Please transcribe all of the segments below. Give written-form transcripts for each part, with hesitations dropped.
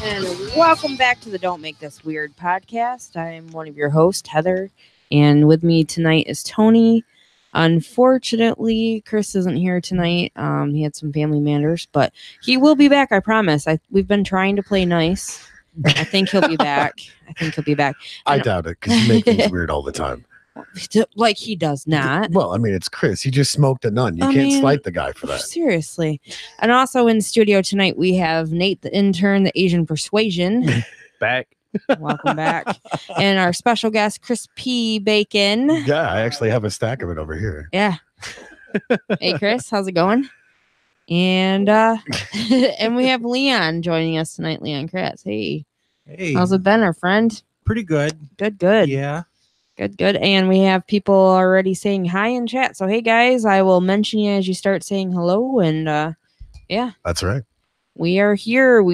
And welcome back to the Don't Make This Weird podcast. I'm one of your hosts, Heather, and with me tonight is Tony. Unfortunately, Chris isn't here tonight. He had some family matters, but he will be back, I promise. We've been trying to play nice. I think he'll be back. I doubt it, because you make things weird all the time. Like he does not. Well, I mean, it's Chris. He just smoked a nun. You can't slight the guy for that. Seriously. And also in studio tonight, we have Nate, the intern, the Asian persuasion. Back. Welcome back. And our special guest, Chris P. Bacon. Yeah, I actually have a stack of it over here. Yeah. Hey, Chris, how's it going? And and we have Leon joining us tonight. Leon Kratz. Hey. How's it been, our friend? Pretty good. Good. Yeah. Good. And we have people already saying hi in chat. So, hey, guys, I will mention you as you start saying hello. And, yeah. That's right. We are here.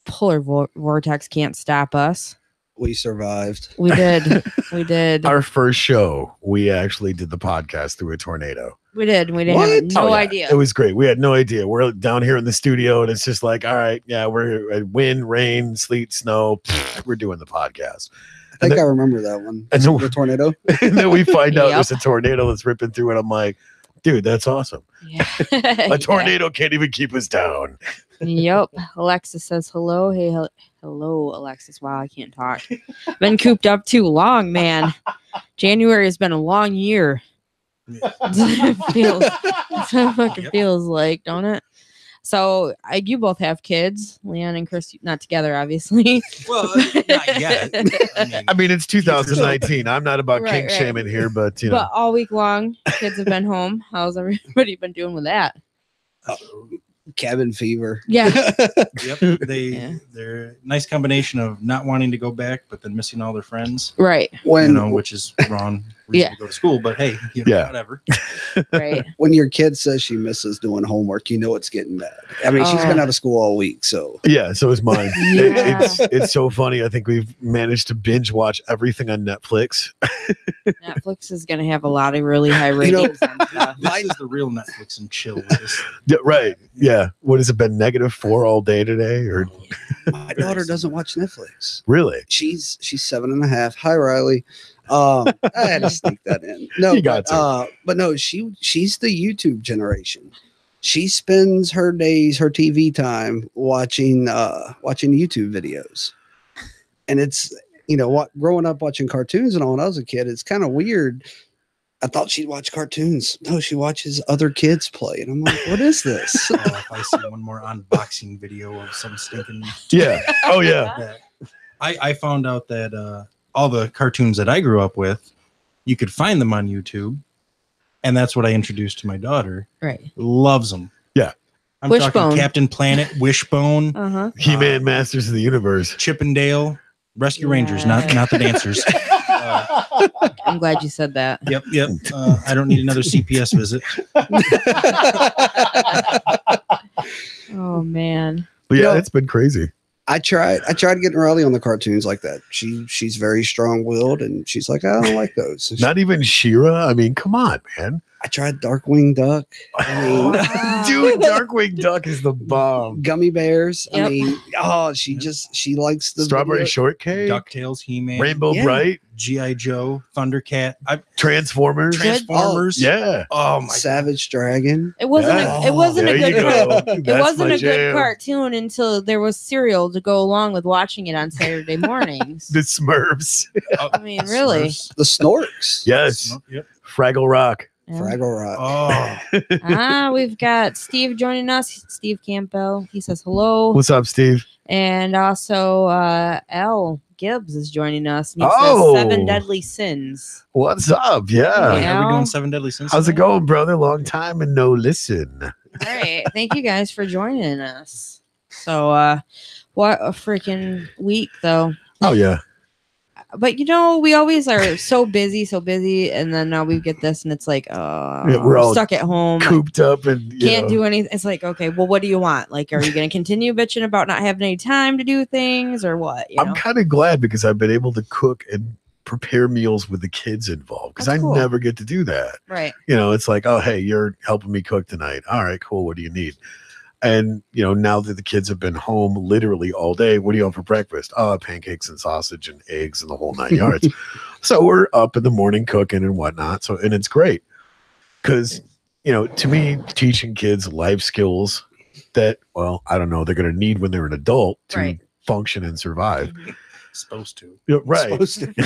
Polar vortex can't stop us. We survived. We did. Our first show, we actually did the podcast through a tornado. We didn't have no idea. It was great. We had no idea. We're down here in the studio, and it's just like, all right, yeah, we're wind, rain, sleet, snow. We're doing the podcast. I think I remember that one. And so, the tornado. And then we find out there's a tornado that's ripping through, and I'm like, dude, that's awesome. Yeah. A tornado can't even keep us down. Yep. Alexis says hello. Hey, hello, Alexis. Wow, I can't talk. Been cooped up too long, man. January has been a long year. Feels like, don't it? So you both have kids, Leon and Chris, not together, obviously. Well, not yet. I mean, it's 2019. I'm not about kink shaming here, but you know. But all week long, kids have been home. How's everybody been doing with that? Cabin fever. Yeah. Yep. They're a nice combination of not wanting to go back, but then missing all their friends. Right. Which is wrong. Yeah. To go to school, but hey, whatever. Right. When your kid says she misses doing homework, you know it's getting bad. I mean, she's been out of school all week, so. Yeah, so is mine. Yeah. It's so funny. I think we've managed to binge watch everything on Netflix. Netflix is going to have a lot of really high ratings. This is the real Netflix and chill. Yeah, right. Yeah. What has it been? -4 all day today? Or my daughter doesn't watch Netflix. Really? She's 7.5. Hi, Riley. I had to sneak that in. No, you got to. But no, she's the YouTube generation. She spends her days, her TV time watching YouTube videos. And it's, growing up watching cartoons and all when I was a kid, it's kind of weird. I thought she'd watch cartoons. No, she watches other kids play. And I'm like, what is this? If I see one more unboxing video of some stinking. Yeah. Oh, yeah. I found out that all the cartoons that I grew up with, you could find them on YouTube. And that's what I introduced to my daughter. Right. Loves them. Yeah. I'm Wishbone. talking Captain Planet, Wishbone, He-Man, Masters of the Universe, Chippendale, Rescue Rangers, not the dancers. I'm glad you said that. Yep. I don't need another CPS visit. Oh man. But yeah, it's been crazy. I tried getting Riley on the cartoons like that. She's very strong-willed, and she's like, I don't like those. Not even She-Ra. I mean, come on, man. I tried Darkwing Duck. Dude, Darkwing Duck is the bomb. Gummy bears. Yep. I mean, she likes the Strawberry Shortcake, DuckTales, He-Man, Rainbow Bright, G.I. Joe, Thundercat, Transformers. Yeah. Oh my Savage Dragon. It wasn't it wasn't a good jam. cartoon until there was cereal to go along with watching it on Saturday mornings. The Smurfs. I mean, really. The Snorks. Yes. Yep. Fraggle Rock. Yeah. Fraggle Rock. Oh. We've got Steve joining us. Steve Campbell. He says hello. What's up, Steve? And also Al Gibbs is joining us. And he says 7 Deadly Sins. What's up? Yeah. Are we doing 7 Deadly Sins? How's it going, brother? Long time and no listen. All right. Thank you guys for joining us. So what a freaking week though. Oh yeah. But we always are so busy, and then now we get this, and it's like, we're all stuck at home, cooped up, and can't do anything. It's like, okay, well, what do you want? Like, are you going to continue bitching about not having any time to do things, or what? I'm kind of glad because I've been able to cook and prepare meals with the kids involved because I never get to do that. Right. It's like, oh, hey, you're helping me cook tonight. All right, cool. What do you need? And, now that the kids have been home literally all day, what do you have for breakfast? Oh, pancakes and sausage and eggs and the whole 9 yards. So we're up in the morning cooking and whatnot. So, and it's great because, to me, teaching kids life skills that, well, I don't know, they're going to need when they're an adult to function and survive. Supposed to. Yeah, right. Supposed to. You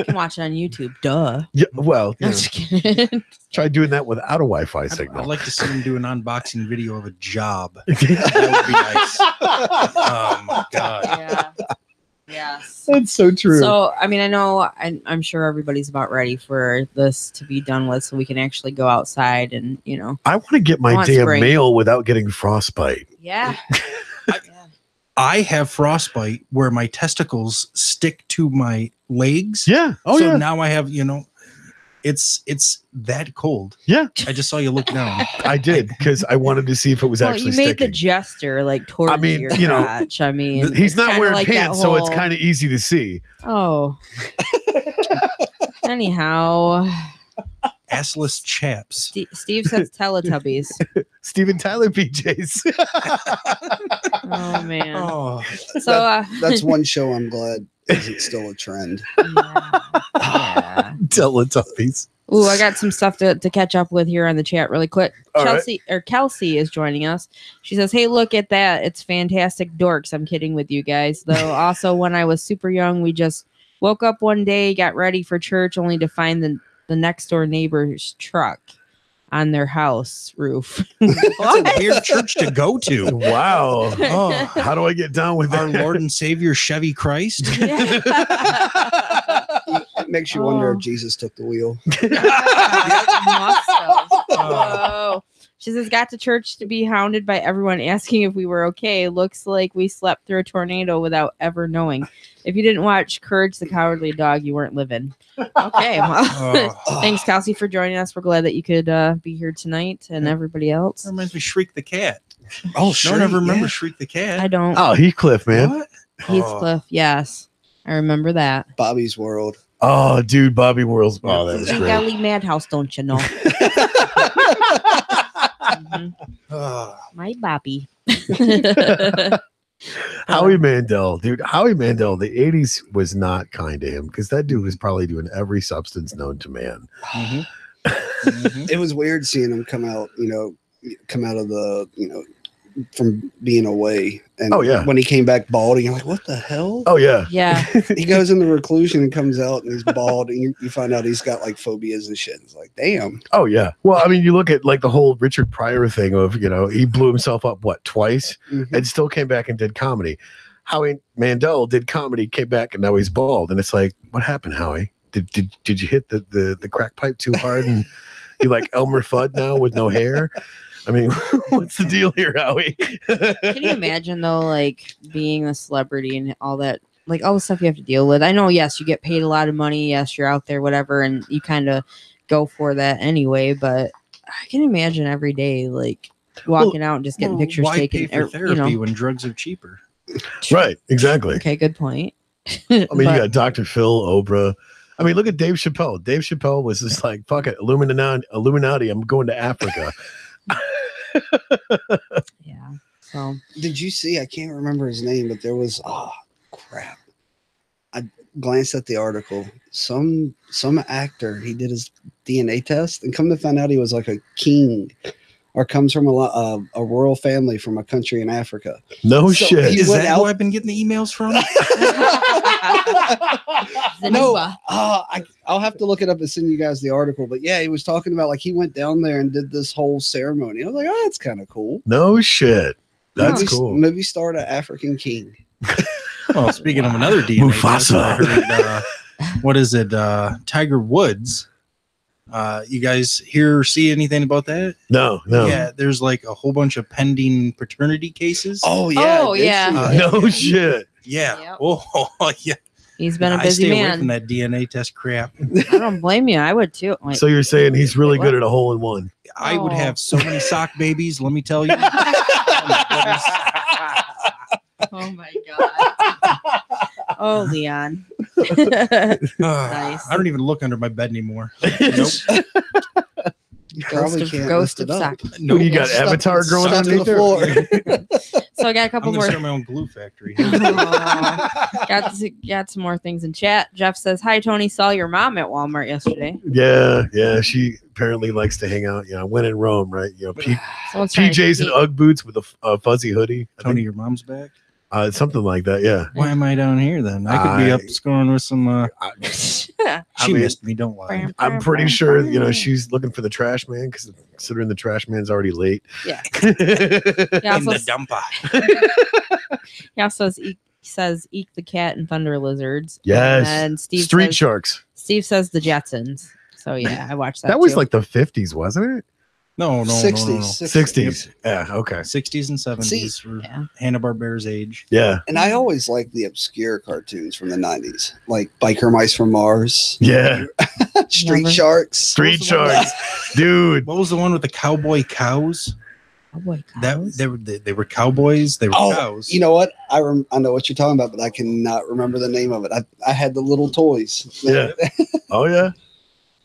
can watch it on YouTube. Duh. Yeah, well, No, just kidding. try doing that without a Wi-Fi signal. I'd like to see him do an unboxing video of a job. That would be nice. Oh my god. Yeah. Yes. That's so true. So, I mean, I know I'm sure everybody's about ready for this to be done with so we can actually go outside and, I want to get my damn mail without getting frostbite. Yeah. I have frostbite where my testicles stick to my legs. Yeah. Oh, so yeah. now I have, it's that cold. Yeah. I just saw you look down. I did because I wanted to see if it was actually you made sticking. the gesture like towards your crotch. I mean, he's not wearing like pants, so it's kind of easy to see. Oh. Anyhow. Assless chaps. Steve says Teletubbies. Steven Tyler PJs. Oh man. Oh. So that's one show I'm glad isn't still a trend. Yeah. Teletubbies. Ooh, I got some stuff to catch up with here on the chat really quick. All Kelsey is joining us. She says, "Hey, look at that. It's fantastic dorks." I'm kidding with you guys. Though also when I was super young, we just woke up one day, got ready for church only to find the next door neighbor's truck on their house roof. That's a weird church to go to. Wow. Oh, how do I get down with our that? Lord and Savior Chevy Christ? Yeah. It makes you wonder if Jesus took the wheel. Must have. Whoa. She says, got to church to be hounded by everyone asking if we were okay. Looks like we slept through a tornado without ever knowing. If you didn't watch Courage the Cowardly Dog, you weren't living. Okay. Well, thanks, Kelsey, for joining us. We're glad that you could be here tonight and everybody else. That reminds me of Shriek the Cat. Oh, sure. No one ever remembers Shriek the Cat. I don't. Oh, Heathcliff, man. What? Heathcliff, yes. I remember that. Bobby's World. Oh, dude, Bobby World's. Oh, that was You great. Gully Madhouse, don't you know? My Bobby. Howie Mandel, dude. Howie Mandel, the 80s was not kind to him because that dude was probably doing every substance known to man. Mm-hmm. Mm-hmm. It was weird seeing him come out of the, from being away. And when he came back bald, you're like, what the hell? Oh, yeah. Yeah. He goes into reclusion and comes out and he's bald and you find out he's got like phobias and shit. It's like, damn. Oh, yeah. Well, I mean, you look at like the whole Richard Pryor thing of, he blew himself up, twice and still came back and did comedy. Howie Mandel did comedy, came back, and now he's bald. And it's like, what happened, Howie? Did you hit the crack pipe too hard and you like Elmer Fudd now with no hair? I mean, what's the deal here, Howie? Can you imagine though, like being a celebrity and all that, like all the stuff you have to deal with? I know, yes, you get paid a lot of money. Yes, you're out there, whatever, and you kind of go for that anyway. But I can imagine every day, like walking out and just getting pictures taken. Pay for therapy when drugs are cheaper? Right, exactly. Okay, good point. I mean, you got Dr. Phil, Oprah. I mean, look at Dave Chappelle. Dave Chappelle was just like, fuck it, Illuminati, I'm going to Africa. Yeah. So did you see? I can't remember his name, but there was crap. I glanced at the article. Some actor, he did his DNA test, and come to find out he was like a king, or comes from a royal family from a country in Africa. No shit. Is that who I've been getting the emails from? No, I'll have to look it up and send you guys the article. But yeah, he was talking about like he went down there and did this whole ceremony. I was like, oh, that's kind of cool. No shit. That's cool. Movie star to African king. Well, speaking of another DNA, Mufasa. I heard, what is it? Tiger Woods. You guys hear or see anything about that? No. Yeah, there's like a whole bunch of pending paternity cases. Oh yeah. Oh yeah. No shit. Yeah. Yep. Oh yeah. He's been a I busy stay away man. from that DNA test crap. I don't blame you. I would too. Like, So you're saying he's really good at a hole in one? I would have so many sock babies. Let me tell you. Oh my god. Oh, Leon. Nice. I don't even look under my bed anymore. Nope. Probably can't lift it up. No, you got Avatar growing Stuck to underneath the there. floor. So I got a couple I'm more. gonna start my own glue factory. Got some more things in chat. Jeff says, "Hi Tony, saw your mom at Walmart yesterday." Yeah. She apparently likes to hang out. When in Rome, right? Someone's trying to PJs and keep- UGG boots with a fuzzy hoodie. I Tony, think. your mom's back. Something like that. Yeah. Why am I down here then? I could be up scoring with some. She missed me. Don't lie. I'm pretty sure she's looking for the trash man because considering the trash man's already late. Yeah. In the dumper. He also says Eek the Cat and Thunder Lizards. Yes. And Steve Street says, Sharks. Steve says the Jetsons. So yeah, I watched that. That was too. like the 50s, wasn't it? No. 60s. Yeah. Okay. 60s and 70s were Yeah. Hanna-Barbera's age. Yeah. And I always liked the obscure cartoons from the 90s, like Biker Mice from Mars, Yeah. Street Never. Sharks. Street Sharks. Dude. What was the one with the cowboy cows? Oh boy, That they were cowboys. They were cows. You know what? I know what you're talking about, but I cannot remember the name of it. I had the little toys. Yeah. Oh yeah.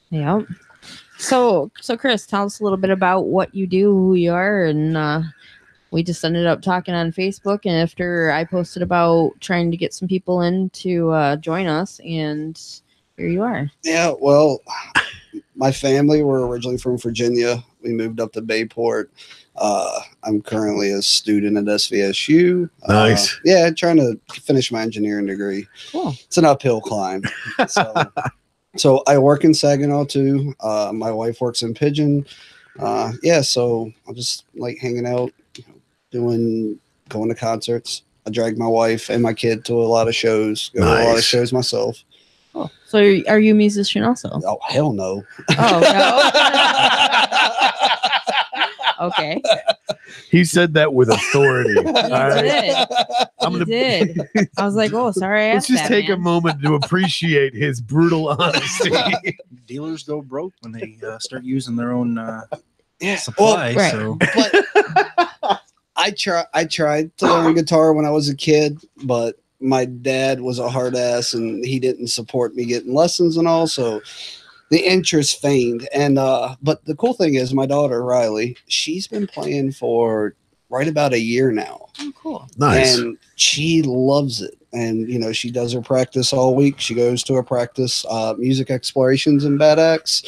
Yeah. So Chris, tell us a little bit about what you do, who you are, and we just ended up talking on Facebook. And after I posted about trying to get some people in to join us, and here you are. Yeah, well, my family were originally from Virginia. We moved up to Bayport. I'm currently a student at SVSU. Nice. Yeah, trying to finish my engineering degree. Cool. It's an uphill climb. So I work in Saginaw too. My wife works in Pigeon. So I'm just like hanging out, going to concerts. I drag my wife and my kid to a lot of shows. Go to a lot of shows myself. Oh, so are you a musician also? Oh hell no! Oh no. Okay. He said that with authority. He did. He did. I was like, oh, sorry. I Let's asked just that, take a man. moment to appreciate his brutal honesty. Dealers go broke when they start using their own Yeah. supply. right. So But I tried to learn guitar when I was a kid, but my dad was a hard ass and he didn't support me getting lessons and all. So the interest waned. And but the cool thing is my daughter Riley, she's been playing for right about a year now. Oh, cool. Nice. And she loves it. And she does her practice all week. She goes to her practice, music explorations and bad acts.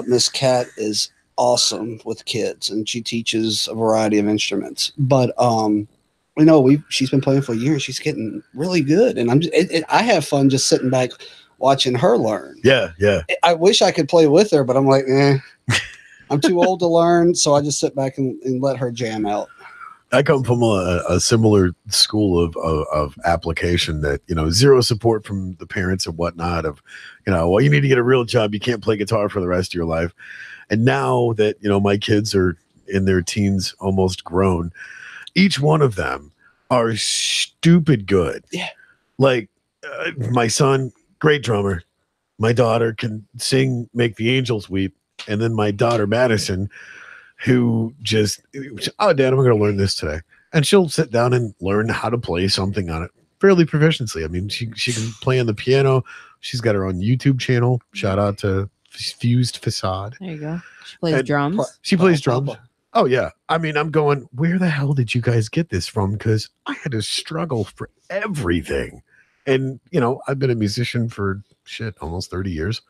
Miss Cat is awesome with kids and she teaches a variety of instruments. But she's been playing for a year and she's getting really good. And I have fun just sitting back watching her learn. Yeah. I wish I could play with her, but I'm like, I'm too old to learn. So I just sit back and let her jam out. I come from a similar school of application that, zero support from the parents and whatnot of, well, you need to get a real job. You can't play guitar for the rest of your life. And now that, my kids are in their teens, almost grown, each one of them are stupid good. Yeah. Like my son, great drummer. My daughter can sing, make the angels weep. And then my daughter, Madison, who just, oh, Dad, I'm going to learn this today. And she'll sit down and learn how to play something on it fairly proficiently. I mean, she can play on the piano. She's got her own YouTube channel. Shout out to Fused Facade. There you go. She plays drums. She plays drums. Oh, yeah. I mean, I'm going, where the hell did you guys get this from? Because I had to struggle for everything. And, I've been a musician for almost 30 years.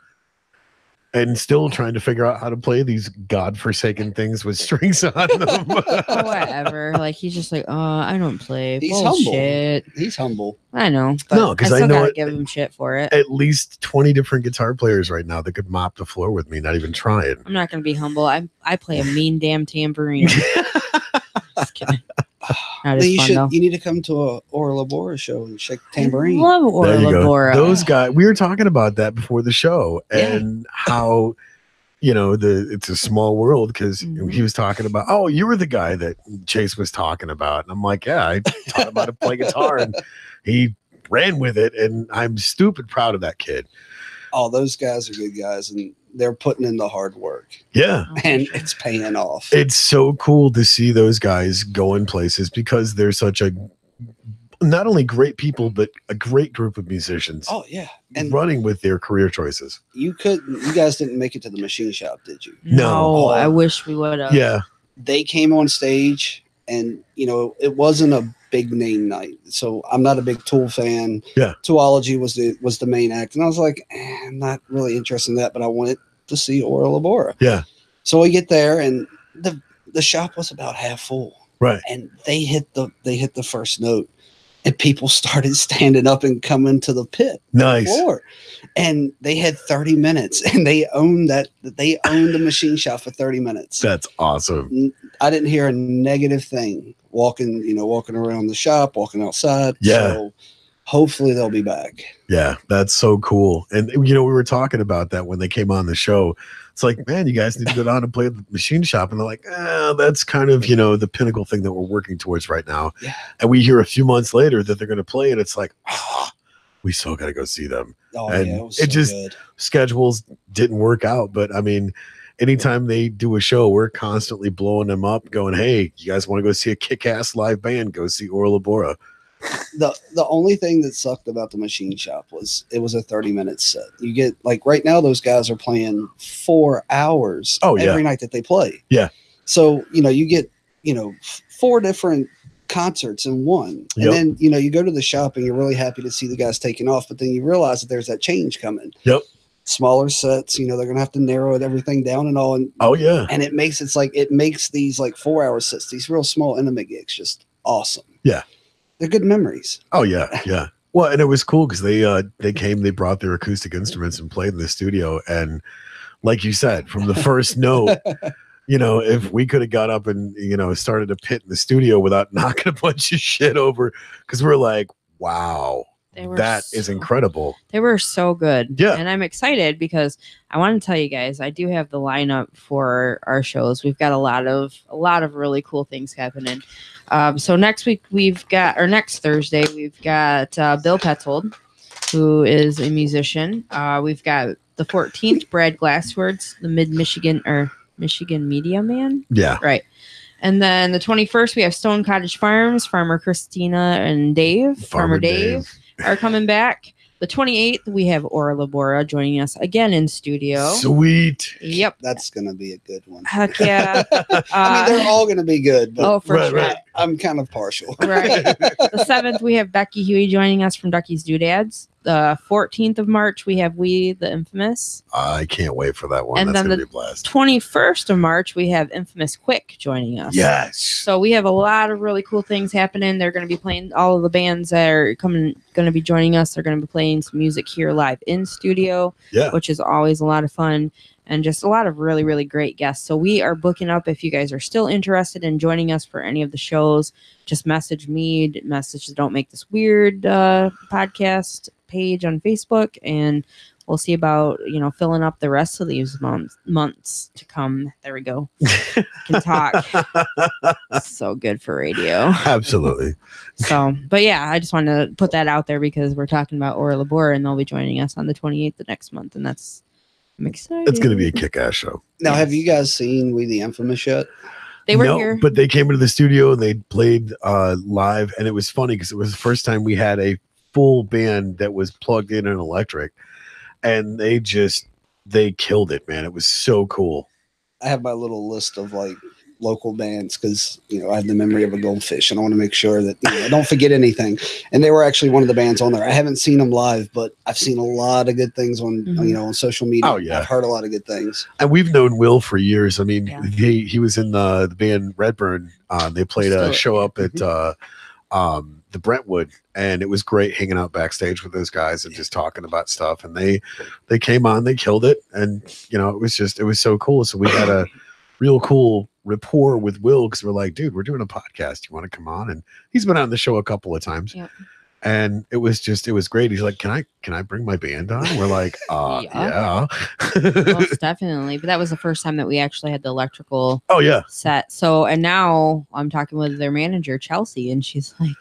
And still trying to figure out how to play these godforsaken things with strings on them. Whatever. Like he's just like, I don't play. He's Bullshit. humble. He's humble. I know. No, because I still know gotta give him shit for it. at least 20 different guitar players right now that could mop the floor with me, not even trying. I'm not gonna be humble. I play a mean damn tambourine. Just kidding. That is fun, though. You need to come to a Ora Labora show and shake the tambourine. I love Ora There you go. Labora. Those guys, we were talking about that before the show and how, it's a small world because Mhm. he was talking about, oh, you were the guy that Chase was talking about. And I'm like, yeah, I taught him how to play guitar and he ran with it. And I'm stupid proud of that kid. Oh, those guys are good guys and they're putting in the hard work Yeah. Oh, and for sure. it's paying off. It's so cool to see those guys go in places because they're such a not only great people, but a great group of musicians. Oh yeah, and running with their career choices. you guys didn't make it to the machine shop, did you? No. I wish we would have. Yeah. They came on stage, and it wasn't a big name night, so I'm not a big Tool fan. Yeah. Toology was the main act, and I was like, I'm not really interested in that, but I wanted to see Ora Labora. Yeah. So we get there, and the shop was about half full. Right. And they hit the first note, and people started standing up and coming to the pit. Nice. Floor. And they had 30 minutes, and they owned the machine shop for 30 minutes. That's awesome. I didn't hear a negative thing walking around the shop, walking outside. Yeah. So hopefully they'll be back. Yeah, that's so cool. And we were talking about that when they came on the show. It's like, man, you guys need to go down and play at the machine shop. And they're like, that's kind of, the pinnacle thing that we're working towards right now. Yeah. And we hear a few months later that they're going to play, and it's like, we still got to go see them. Oh, and yeah, it was so good. Schedules didn't work out. But I mean, anytime they do a show, we're constantly blowing them up, going, hey, you guys want to go see a kick-ass live band? Go see Ora Labora. The only thing that sucked about the machine shop was it was a 30-minute set. You get, like, right now those guys are playing 4 hours every night that they play. Yeah. So, you get, 4 different concerts in one. And then, you go to the shop and you're really happy to see the guys taking off, but then you realize that there's that change coming. Yep. Smaller sets, they're going to have to narrow everything down and all. And, and it makes these like 4-hour sets, these real small intimate gigs, just awesome. Yeah. They're good memories. Oh yeah, yeah. Well, and it was cool because they came, they brought their acoustic instruments and played in the studio, and like you said, from the first note, if we could have got up and started a pit in the studio without knocking a bunch of shit over, because we're like, wow, that is incredible. They were so good. Yeah, and I'm excited because I want to tell you guys, I do have the lineup for our shows. We've got a lot of really cool things happening. So next Thursday, we've got Bill Petzold, who is a musician. We've got the 14th, Brad Glasswords, the Michigan Media Man. Yeah. Right. And then the 21st, we have Stone Cottage Farms, Farmer Christina and Dave. Farmer Dave are coming back. The 28th, we have Ora Labora joining us again in studio. Sweet. Yep. That's going to be a good one. Heck yeah. I mean, they're all going to be good. But for sure. Right. I'm kind of partial. Right. The 7th, we have Becky Huey joining us from Ducky's Doodads. The 14th of March, we have We the Infamous. I can't wait for that one. And that's then going to be a blast. 21st of March, we have Infamous Quick joining us. Yes. So we have a lot of really cool things happening. They're going to be playing, all of the bands that are going to be joining us. They're going to be playing some music here live in studio, which is always a lot of fun. And just a lot of really, really great guests. So we are booking up. If you guys are still interested in joining us for any of the shows, just message me, message the Don't Make This Weird podcast page on Facebook, and we'll see about, filling up the rest of these months to come. There we go. Can talk. So good for radio. Absolutely. So, but yeah, I just wanted to put that out there because we're talking about Ora Labora, and they'll be joining us on the 28th of next month, and I'm excited. It's going to be a kick-ass show. Now, have you guys seen We the Infamous yet? They were here. But they came into the studio and they played live, and it was funny because it was the first time we had a full band that was plugged in and electric, and they killed it, man. It was so cool. I have my little list of like local bands because I have the memory of a goldfish, and I want to make sure that I don't forget anything. And they were actually one of the bands on there. I haven't seen them live, but I've seen a lot of good things on on social media. Oh yeah, I've heard a lot of good things. And we've known Will for years. I mean, he was in the band Redburn. They played a show up at the Brentwood, and it was great hanging out backstage with those guys and just talking about stuff. And they came on, they killed it, and it was so cool. So we had a real cool rapport with Will because we're like, dude, we're doing a podcast. You want to come on? And he's been on the show a couple of times. Yep. And it was great. He's like, can I bring my band on? We're like, yeah. Most definitely. But that was the first time that we actually had the electrical set. So, and now I'm talking with their manager, Chelsea, and she's like,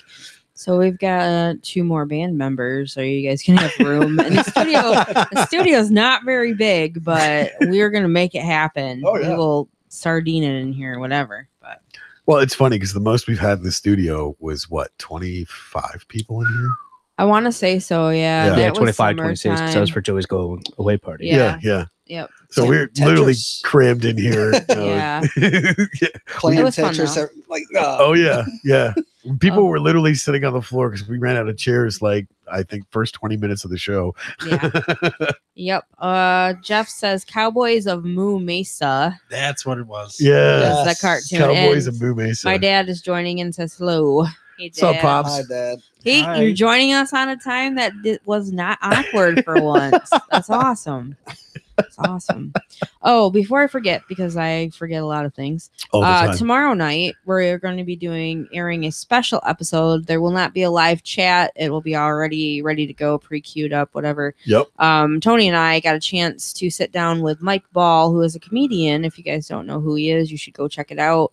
so we've got 2 more band members. Are you guys gonna have room? And the studio's not very big, but we're gonna make it happen. Oh, yeah. We will sardine it in here, whatever. But Well, it's funny because the most we've had in the studio was what, 25 people in here? I want to say so. Yeah. Yeah. That Yeah, was 25, 26, because that was summertime. for Joey's go away party. Yeah. Yeah. Yep. So Like we're literally Tetris. crammed in here. Yeah. Yeah. Playing It was fun, Tetris. though. Like, Oh yeah, yeah. People Oh. were literally sitting on the floor because we ran out of chairs. Like I think first 20 minutes of the show. Yeah. Yep. Jeff says Cowboys of Moo Mesa. That's what it was. Yeah. That's the cartoon. Cowboys And and Moo Mesa. my dad is joining in, says hello. Hey, What's up, Dad. Pops? hi, Dad. Hey, Hi. you're joining us on a time that was not awkward for once. That's awesome. That's awesome. Oh, before I forget, because I forget a lot of things. All the time. Tomorrow night, we're going to be airing a special episode. There will not be a live chat. It will be already ready to go, pre-queued up, whatever. Yep. Tony and I got a chance to sit down with Mike Ball, who is a comedian. If you guys don't know who he is, you should go check it out.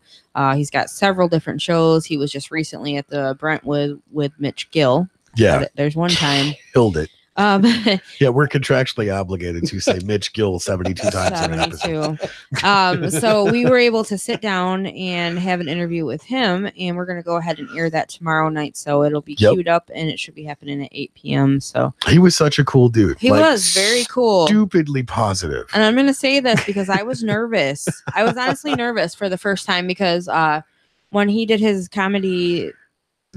He's got several different shows. He was just recently at the Brentwood with Mitch Gill. Yeah. But there's one time. Killed it. Yeah, Yeah, we're contractually obligated to say Mitch Gill 72 times in an episode. 72. So we were able to sit down and have an interview with him, and we're going to go ahead and air that tomorrow night. So it'll be Yep. queued up, and it should be happening at 8 p.m. So He was such a cool dude. he was very cool. Stupidly positive. And I'm going to say this because I was nervous. I was honestly nervous for the first time because when he did his comedy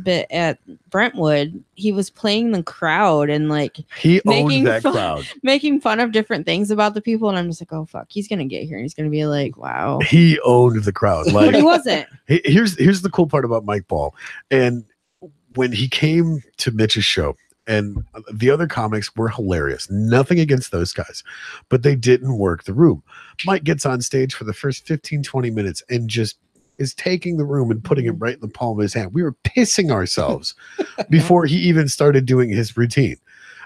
bit at Brentwood, he was playing the crowd and like He making owned that fun- crowd. making fun of different things about the people. And I'm just like, oh, fuck, he's going to get here. And he's going to be like, wow. He owned the crowd. But he Like wasn't. here's the cool part about Mike Ball. And when he came to Mitch's show, and the other comics were hilarious. Nothing against those guys, but they didn't work the room. Mike gets on stage for the first 15, 20 minutes and just is taking the room and putting it right in the palm of his hand. We were pissing ourselves before he even started doing his routine.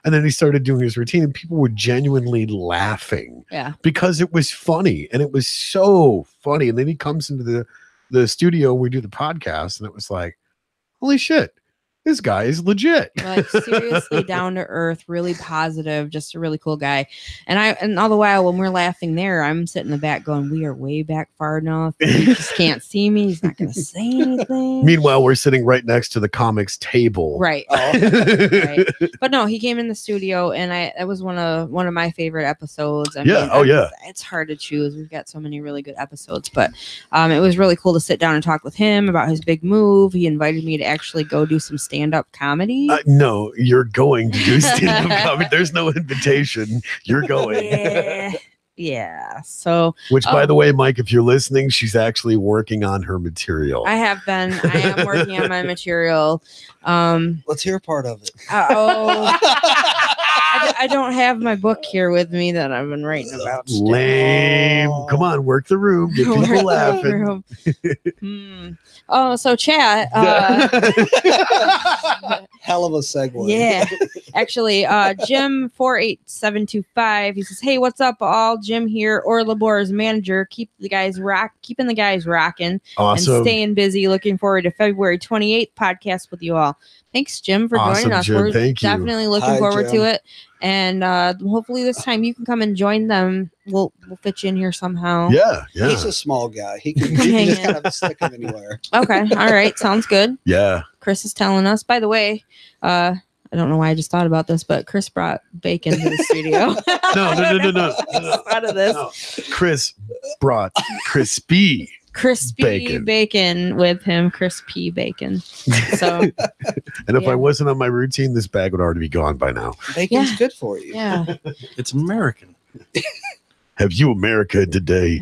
And then he started doing his routine and people were genuinely laughing Yeah. because it was funny. And it was so funny. And then he comes into the studio, we do the podcast, and it was like, holy shit, this guy is legit. Like seriously down to earth, really positive, just a really cool guy. And all the while when we're laughing there, I'm sitting in the back going, we are way back far enough. He just can't see me. He's not going to say anything. Meanwhile, we're sitting right next to the comics table. Right. Oh, Right. But no, he came in the studio, and that was one of my favorite episodes. I Yeah. Oh, yeah. It's hard to choose. We've got so many really good episodes, but it was really cool to sit down and talk with him about his big move. He invited me to actually go do some stand-up comedy. No, you're going to do stand-up comedy. There's no invitation. You're going. Yeah. Yeah. So Which, by the way, Mike, if you're listening, she's actually working on her material. I am working on my material. let's hear part of it. I don't have my book here with me that I've been writing about. still. Lame. Oh. Come on, work the room. Get Work people the laughing. room. Oh, so chat. Hell of a segue. Yeah. Actually, Jim 48725. He says, "Hey, what's up, all? Jim here, Orla Labor's manager. Keeping the guys rocking Awesome. and staying busy. Looking forward to February 28th podcast with you all. Thanks, Jim, for Awesome, joining us. Jim. We're Thank you. definitely looking Hi, forward Jim. to it. And hopefully this time you can come and join them. We'll fit you in here somehow. Yeah, yeah, He's a small guy. He can Hang just in. kind of stick him anywhere. Okay. All right. Sounds good. yeah. Chris is telling us. By the way, I don't know why I just thought about this, but Chris brought bacon to the studio. No. Out of this. No. Chris brought crispy. Crispy bacon with him. Crispy bacon. So, And if Yeah. I wasn't on my routine, this bag would already be gone by now. Bacon's Yeah. good for you. yeah. It's American. Have you America today?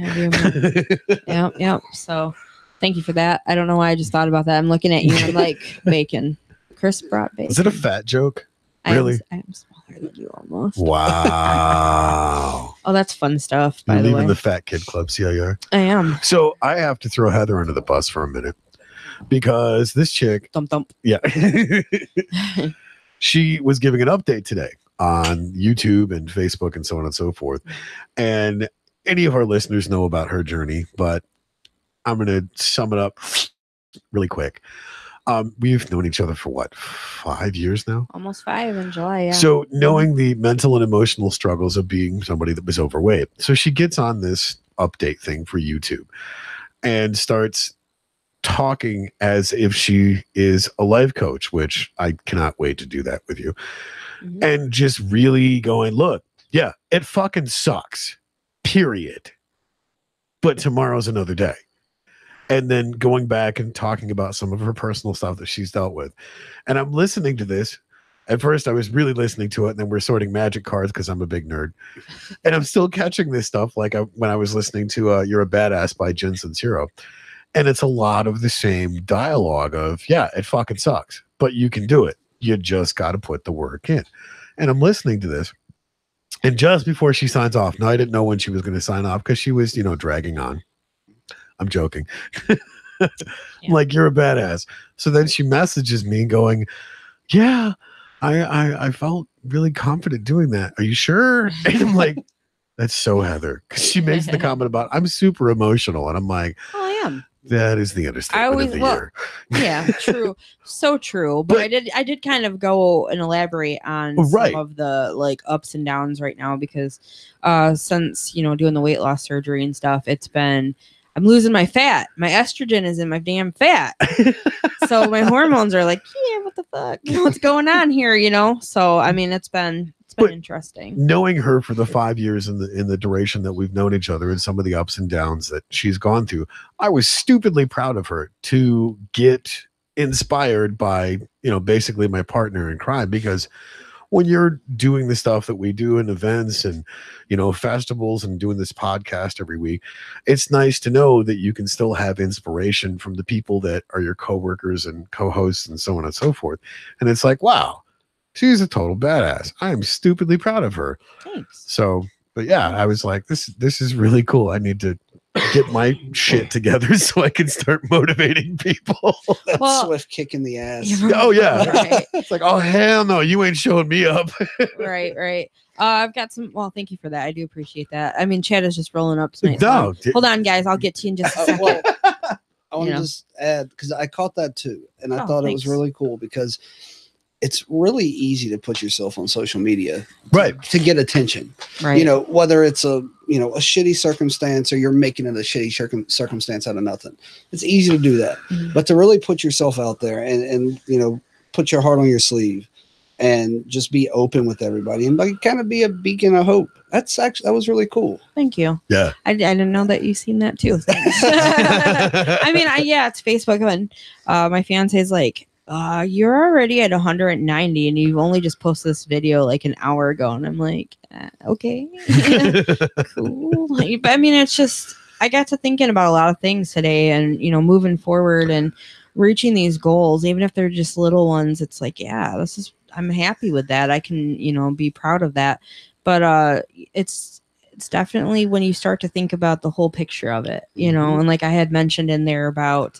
Yep. So, thank you for that. I don't know why I just thought about that. I'm looking at you and I'm like, bacon. Chris brought bacon. Is it a fat joke? I am- really? I am smaller than you almost. Wow. Oh, that's fun stuff, by You're the leaving way. the fat kid club, CIR. I am. So I have to throw Heather under the bus for a minute because this chick, Thump thump. yeah, she was giving an update today on YouTube and Facebook and so on and so forth. And any of our listeners know about her journey, but I'm going to sum it up really quick. We've known each other for what, 5 years now? Almost 5 in July. Yeah. So knowing the mental and emotional struggles of being somebody that was overweight. So she gets on this update thing for YouTube and starts talking as if she is a life coach, which I cannot wait to do that with you. Mhm. And just really going, look, yeah, it fucking sucks, period. But tomorrow's another day. And then going back and talking about some of her personal stuff that she's dealt with. And I'm listening to this. At first, I was really listening to it, and then we're sorting magic cards because I'm a big nerd. And I'm still catching this stuff like when I was listening to You're a Badass by Jen Sincero. And it's a lot of the same dialogue of, yeah, it fucking sucks, but you can do it. You just got to put the work in. And I'm listening to this. And just before she signs off, now I didn't know when she was going to sign off because she was, dragging on. I'm joking. Like, you're a badass. So then she messages me going, yeah, I felt really confident doing that. Are you sure? And I'm like, that's so Heather. Because she makes the comment about, I'm super emotional. And I'm like, Oh, I am. that is the understatement of the year. Yeah, true. So true. But I did kind of go and elaborate on some of the like ups and downs right now because since, doing the weight loss surgery and stuff, I'm losing my fat. My estrogen is in my damn fat. So my hormones are like, yeah, what the fuck? What's going on here, So, I mean, it's been interesting. Knowing her for the 5 years in the duration that we've known each other and some of the ups and downs that she's gone through, I was stupidly proud of her to get inspired by, basically my partner in crime, because when you're doing the stuff that we do in events and, festivals and doing this podcast every week, it's nice to know that you can still have inspiration from the people that are your coworkers and co-hosts and so on and so forth. And it's like, wow, she's a total badass. I am stupidly proud of her. Thanks. So, but yeah, I was like, this is really cool. I need to get my shit together so I can start motivating people. That swift kick in the ass. Oh yeah. Right. It's like, oh hell no, you ain't showing me up. Right. I've got some. Well, thank you for that. I do appreciate that. I mean, Chad is just rolling up tonight. No, hold on, guys. I'll get to you in just a second. Well, I want to just add, because I caught that too, and I thought it was really cool because it's really easy to put yourself on social media, to get attention. Right. Whether it's a shitty circumstance or you're making it a shitty circumstance out of nothing. It's easy to do that, but to really put yourself out there and put your heart on your sleeve and just be open with everybody and like kind of be a beacon of hope. That was really cool. Thank you. Yeah. I didn't know that you seen that too. Thanks. I mean, it's Facebook and my fiance's like, you're already at 190 and you've only just posted this video like an hour ago. And I'm like, okay, cool. But I mean, it's just, I got to thinking about a lot of things today and, moving forward and reaching these goals, even if they're just little ones. It's like, yeah, I'm happy with that. I can, be proud of that. But it's definitely when you start to think about the whole picture of it, and like I had mentioned in there about,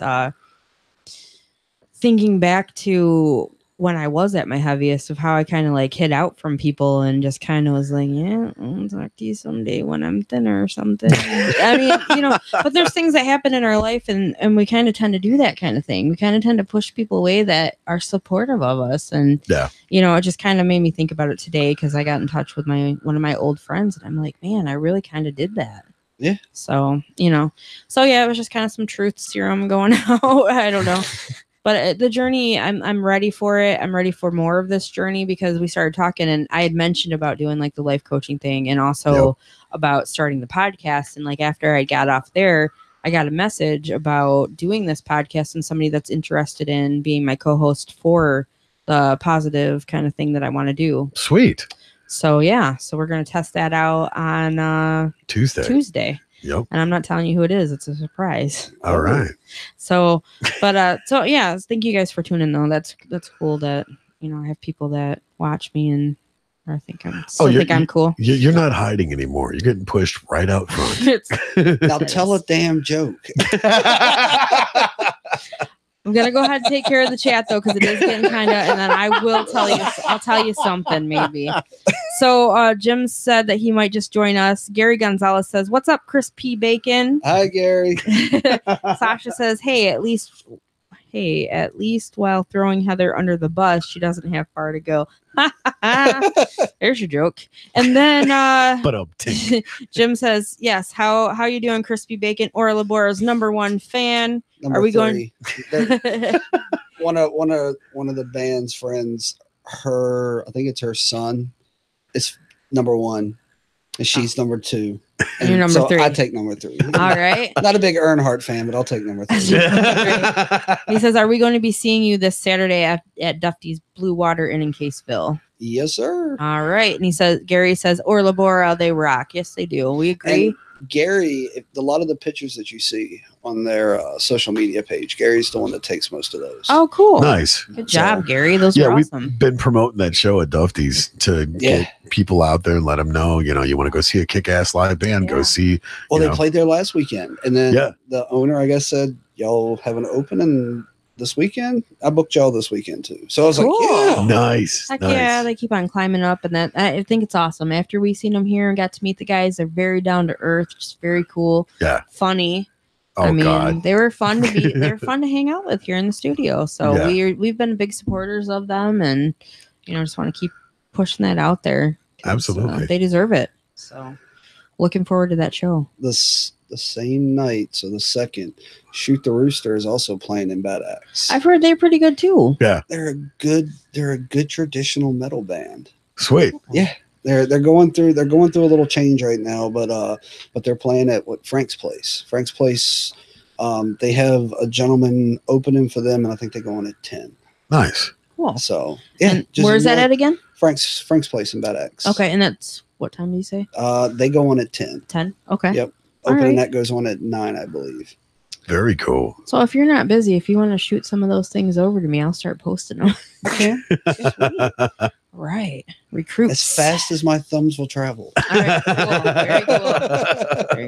thinking back to when I was at my heaviest of how I kind of like hid out from people and just kind of was like, yeah, I'll talk to you someday when I'm thinner or something. I mean, but there's things that happen in our life and we kind of tend to do that kind of thing. We kind of tend to push people away that are supportive of us. And, it just kind of made me think about it today because I got in touch with one of my old friends and I'm like, man, I really kind of did that. Yeah. So, it was just kind of some truth serum going out. I don't know. But the journey, I'm ready for it. I'm ready for more of this journey because we started talking and I had mentioned about doing like the life coaching thing and also about starting the podcast. And like after I got off there, I got a message about doing this podcast and somebody that's interested in being my co-host for the positive kind of thing that I want to do. Sweet. So, yeah. So we're going to test that out on Tuesday. Yep. And I'm not telling you who it is. It's a surprise. All right. So, thank you guys for tuning in though. That's cool that, I have people that watch me and I think I'm cool. You're not hiding anymore. You're getting pushed right out front. Now tell a damn joke. I'm going to go ahead and take care of the chat though, because it is getting kind of, and then I'll tell you something maybe. So Jim said that he might just join us. Gary Gonzalez says, what's up, Chris P. Bacon? Hi, Gary. Sasha says, hey, at least hey, at least while throwing Heather under the bus, she doesn't have far to go. There's your joke. And then But Jim says, yes, how you doing, Crispy Bacon? Orla Bora's #1 fan. Number Are we 3. going? one of the band's friends, I think it's her son, is #1, and she's #2. And you're number 3. I take number 3. All right. Not a big Earnhardt fan, but I'll take number 3. He says, are we going to be seeing you this Saturday at Duffy's Blue Water Inn in Caseville? Yes, sir. All right. And he says, Gary says, Orla Bora, they rock. Yes, they do. We agree. And Gary, a lot of the pictures that you see on their social media page, Gary's the one that takes most of those. Oh, cool. Nice. Good job, Gary. Those are awesome. We've been promoting that show at Duffy's to get people out there and let them know, you want to go see a kick-ass live band, go see. Well, they played there last weekend. And then the owner, I guess, said, y'all have an opening this weekend. I booked y'all this weekend too. So I was like, yeah. Nice. Heck nice. yeah, they keep on climbing up, and that I think it's awesome. After we seen them here and got to meet the guys, they're very down to earth, just very cool. Yeah. Funny. Oh, I mean, God. they were fun to be. They're fun to hang out with here in the studio. So we've been big supporters of them, and just want to keep pushing that out there. Absolutely, they deserve it. So, looking forward to that show. The same night, so the 2nd, Shoot the Rooster is also playing in Bad Axe. I've heard they're pretty good too. Yeah, they're a good traditional metal band. Sweet. Yeah. They're going through a little change right now, but they're playing at Frank's Place. Frank's Place, they have a gentleman opening for them, and I think they go on at 10. Nice. Cool. So yeah, where's that at again? Frank's Place in Bad Axe. Okay, and that's what time do you say? They go on at 10. 10. Okay. Yep. Opening that goes on at 9, I believe. Very cool. So if you're not busy, if you want to shoot some of those things over to me, I'll start posting them. Okay. Right. Recruits. As fast as my thumbs will travel. All right. Cool. Very cool.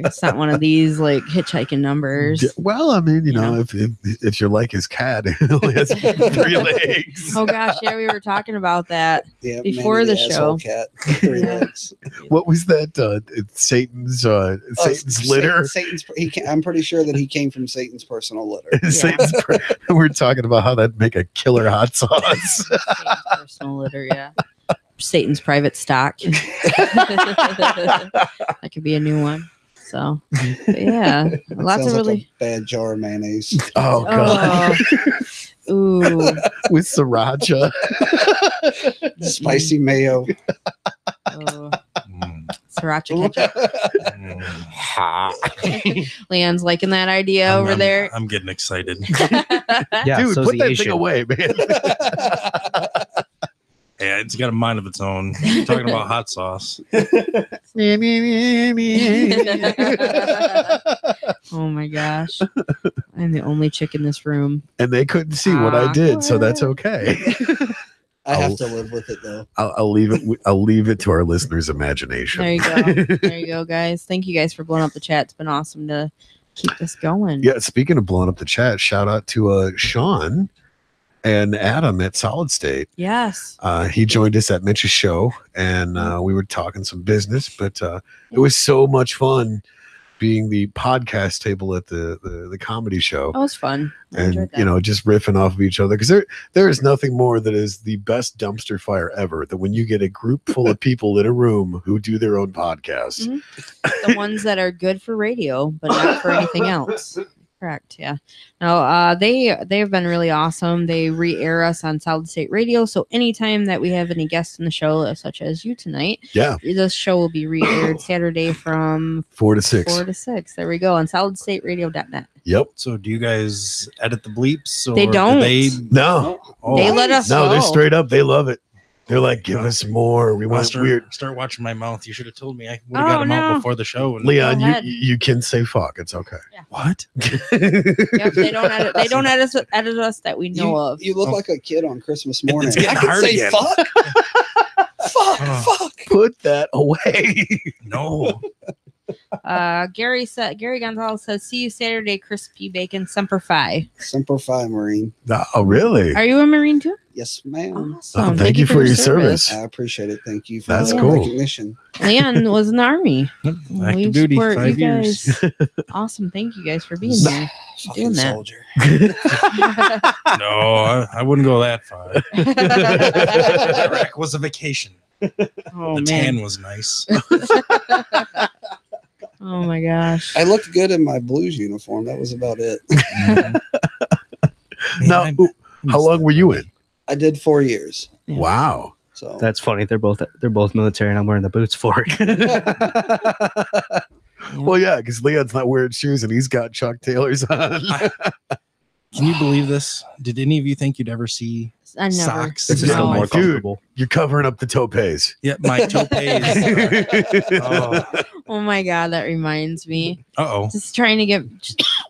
It's not one of these like hitchhiking numbers. Well, I mean, if you're like his cat, it only has 3 legs. Oh gosh, yeah, we were talking about that before the show. Cat, 3 legs. What was that? Satan's litter. I'm pretty sure that he came from Satan's personal litter. We're talking about how that'd make a killer hot sauce. Satan's personal litter, yeah. Satan's private stock. That could be a new one. So, yeah, lots of really bad jar of mayonnaise. Oh god. Ooh, with sriracha, spicy mayo. Sriracha ketchup. Leon's liking that idea over there. I'm getting excited. Yeah, dude, so put that thing away, man. Yeah, it's got a mind of its own. You're talking about hot sauce. Oh my gosh. I'm the only chick in this room. And they couldn't see what I did, so that's okay. I have to live with it though. I'll leave it to our listeners' imagination. There you go. There you go, guys. Thank you guys for blowing up the chat. It's been awesome to keep this going. Yeah, speaking of blowing up the chat, shout out to Sean and Adam at Solid State. Yes. He joined us at Mitch's show, and we were talking some business, but it was so much fun being the podcast table at the comedy show. That was fun. And just riffing off of each other, because there is nothing more that is the best dumpster fire ever than when you get a group full of people in a room who do their own podcast. Mm-hmm. The ones that are good for radio but not for anything else. Correct. Yeah. No, they have been really awesome. They re-air us on Solid State Radio. So anytime that we have any guests in the show, such as you tonight, this show will be re-aired Saturday from 4 to 6. 4 to 6. There we go on solidstateradio.net. Yep. So do you guys edit the bleeps? Or they don't. No. Oh, they let us know. They're straight up. They love it. They're like, give us more. We want weird. Start watching my mouth. You should have told me. I would have got them out before the show. Leon, you can say fuck. It's okay. Yeah. What? Yep, they don't edit. They don't edit us that we know of. You look like a kid on Christmas morning. It's getting hard again. Fuck. Fuck. Put that away. No. Gary Gonzalez says, "See you Saturday, crispy bacon, semper fi." Semper Fi, Marine. Oh, really? Are you a Marine too? Yes, ma'am. Awesome. Oh, thank you for your service. I appreciate it. Thank you for That's the cool. recognition. Leon was in the Army. Active duty, support 5 you years. guys. Awesome. Thank you guys for being here. Fucking Doing that. soldier. No, I wouldn't go that far. Iraq was a vacation. Oh, The man. tan was nice. Oh my gosh. I looked good in my Blues uniform. That was about it. Now, how long were you in? I did 4 years. Yeah. Wow. So That's funny. They're both military, and I'm wearing the boots for it. Well, yeah, because Leon's not wearing shoes and he's got Chuck Taylors on. Can you believe this? Did any of you think you'd ever see I never. socks? This is No. still more Dude. comfortable. You're covering up the topes. Yeah, my topes. Oh my god, that reminds me. Uh-oh. Just trying to get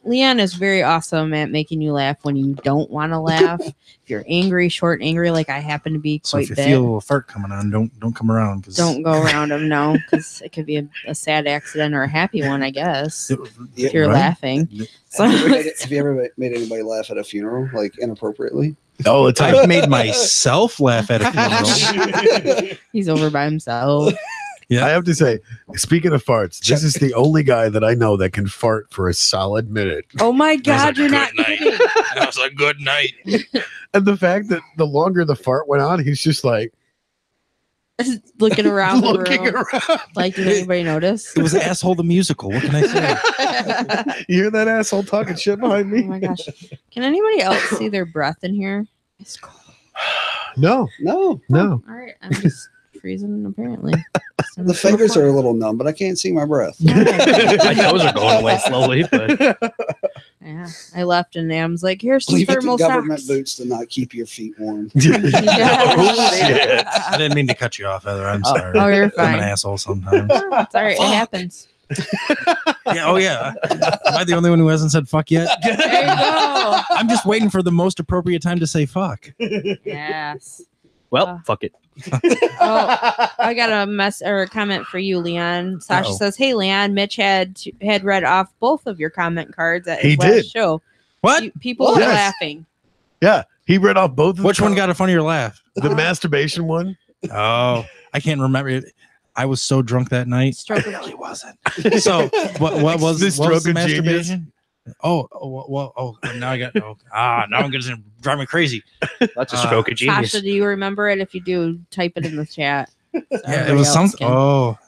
Leon is very awesome at making you laugh when you don't want to laugh. If you're angry, short and angry, like I happen to be So quite if you bad. feel a fart coming on, don't come around. Don't go around him, no, because it could be a sad accident or a happy one, I guess. Yeah, If you're right? laughing. So have you ever made anybody laugh at a funeral, like inappropriately? All the time. I've made myself laugh at a funeral. he's over by himself. Yeah. I have to say, speaking of farts, this is the only guy that I know that can fart for a solid minute. Oh my That was god, a you're good not night. kidding. That was a good night. And the fact that the longer the fart went on, he's just like Looking around the looking room. around. Like, did anybody notice? It was Asshole the Musical. What can I say? You hear that asshole talking shit behind Oh me? my gosh. Can anybody else see their breath in here? It's cold. No, No, no. All right. I'm just freezing, apparently. the fingers are a little numb, but I can't see my breath. My toes are going away slowly, but Yeah. I left and Am's like, here's some Leave it to thermal government socks. boots to not keep your feet warm. Oh, shit. I didn't mean to cut you off, Heather. I'm sorry. Oh, you're I'm fine. an asshole sometimes. It's all right. It happens. Yeah. Oh, yeah. Am I the only one who hasn't said fuck yet? There you go. I'm just waiting for the most appropriate time to say fuck. Yes. well, fuck it. Oh, I got a mess or a comment for you, Leon. Sasha Uh-oh. says, "Hey, Leon, Mitch had read off both of your comment cards at He his last did. show. What? People were Yes. laughing. Yeah, he read off both of Which them. one got a funnier laugh? The masturbation one? Oh, I can't remember it. I was so drunk that night. Stroke I of really wasn't. So what was This what was stroke the of genius? masturbation? Oh, now I got now I'm gonna drive me crazy. That's a stroke of genius. Sasha, do you remember it? If you do, type it in the chat. So Yeah, it everybody was else something. can. Oh,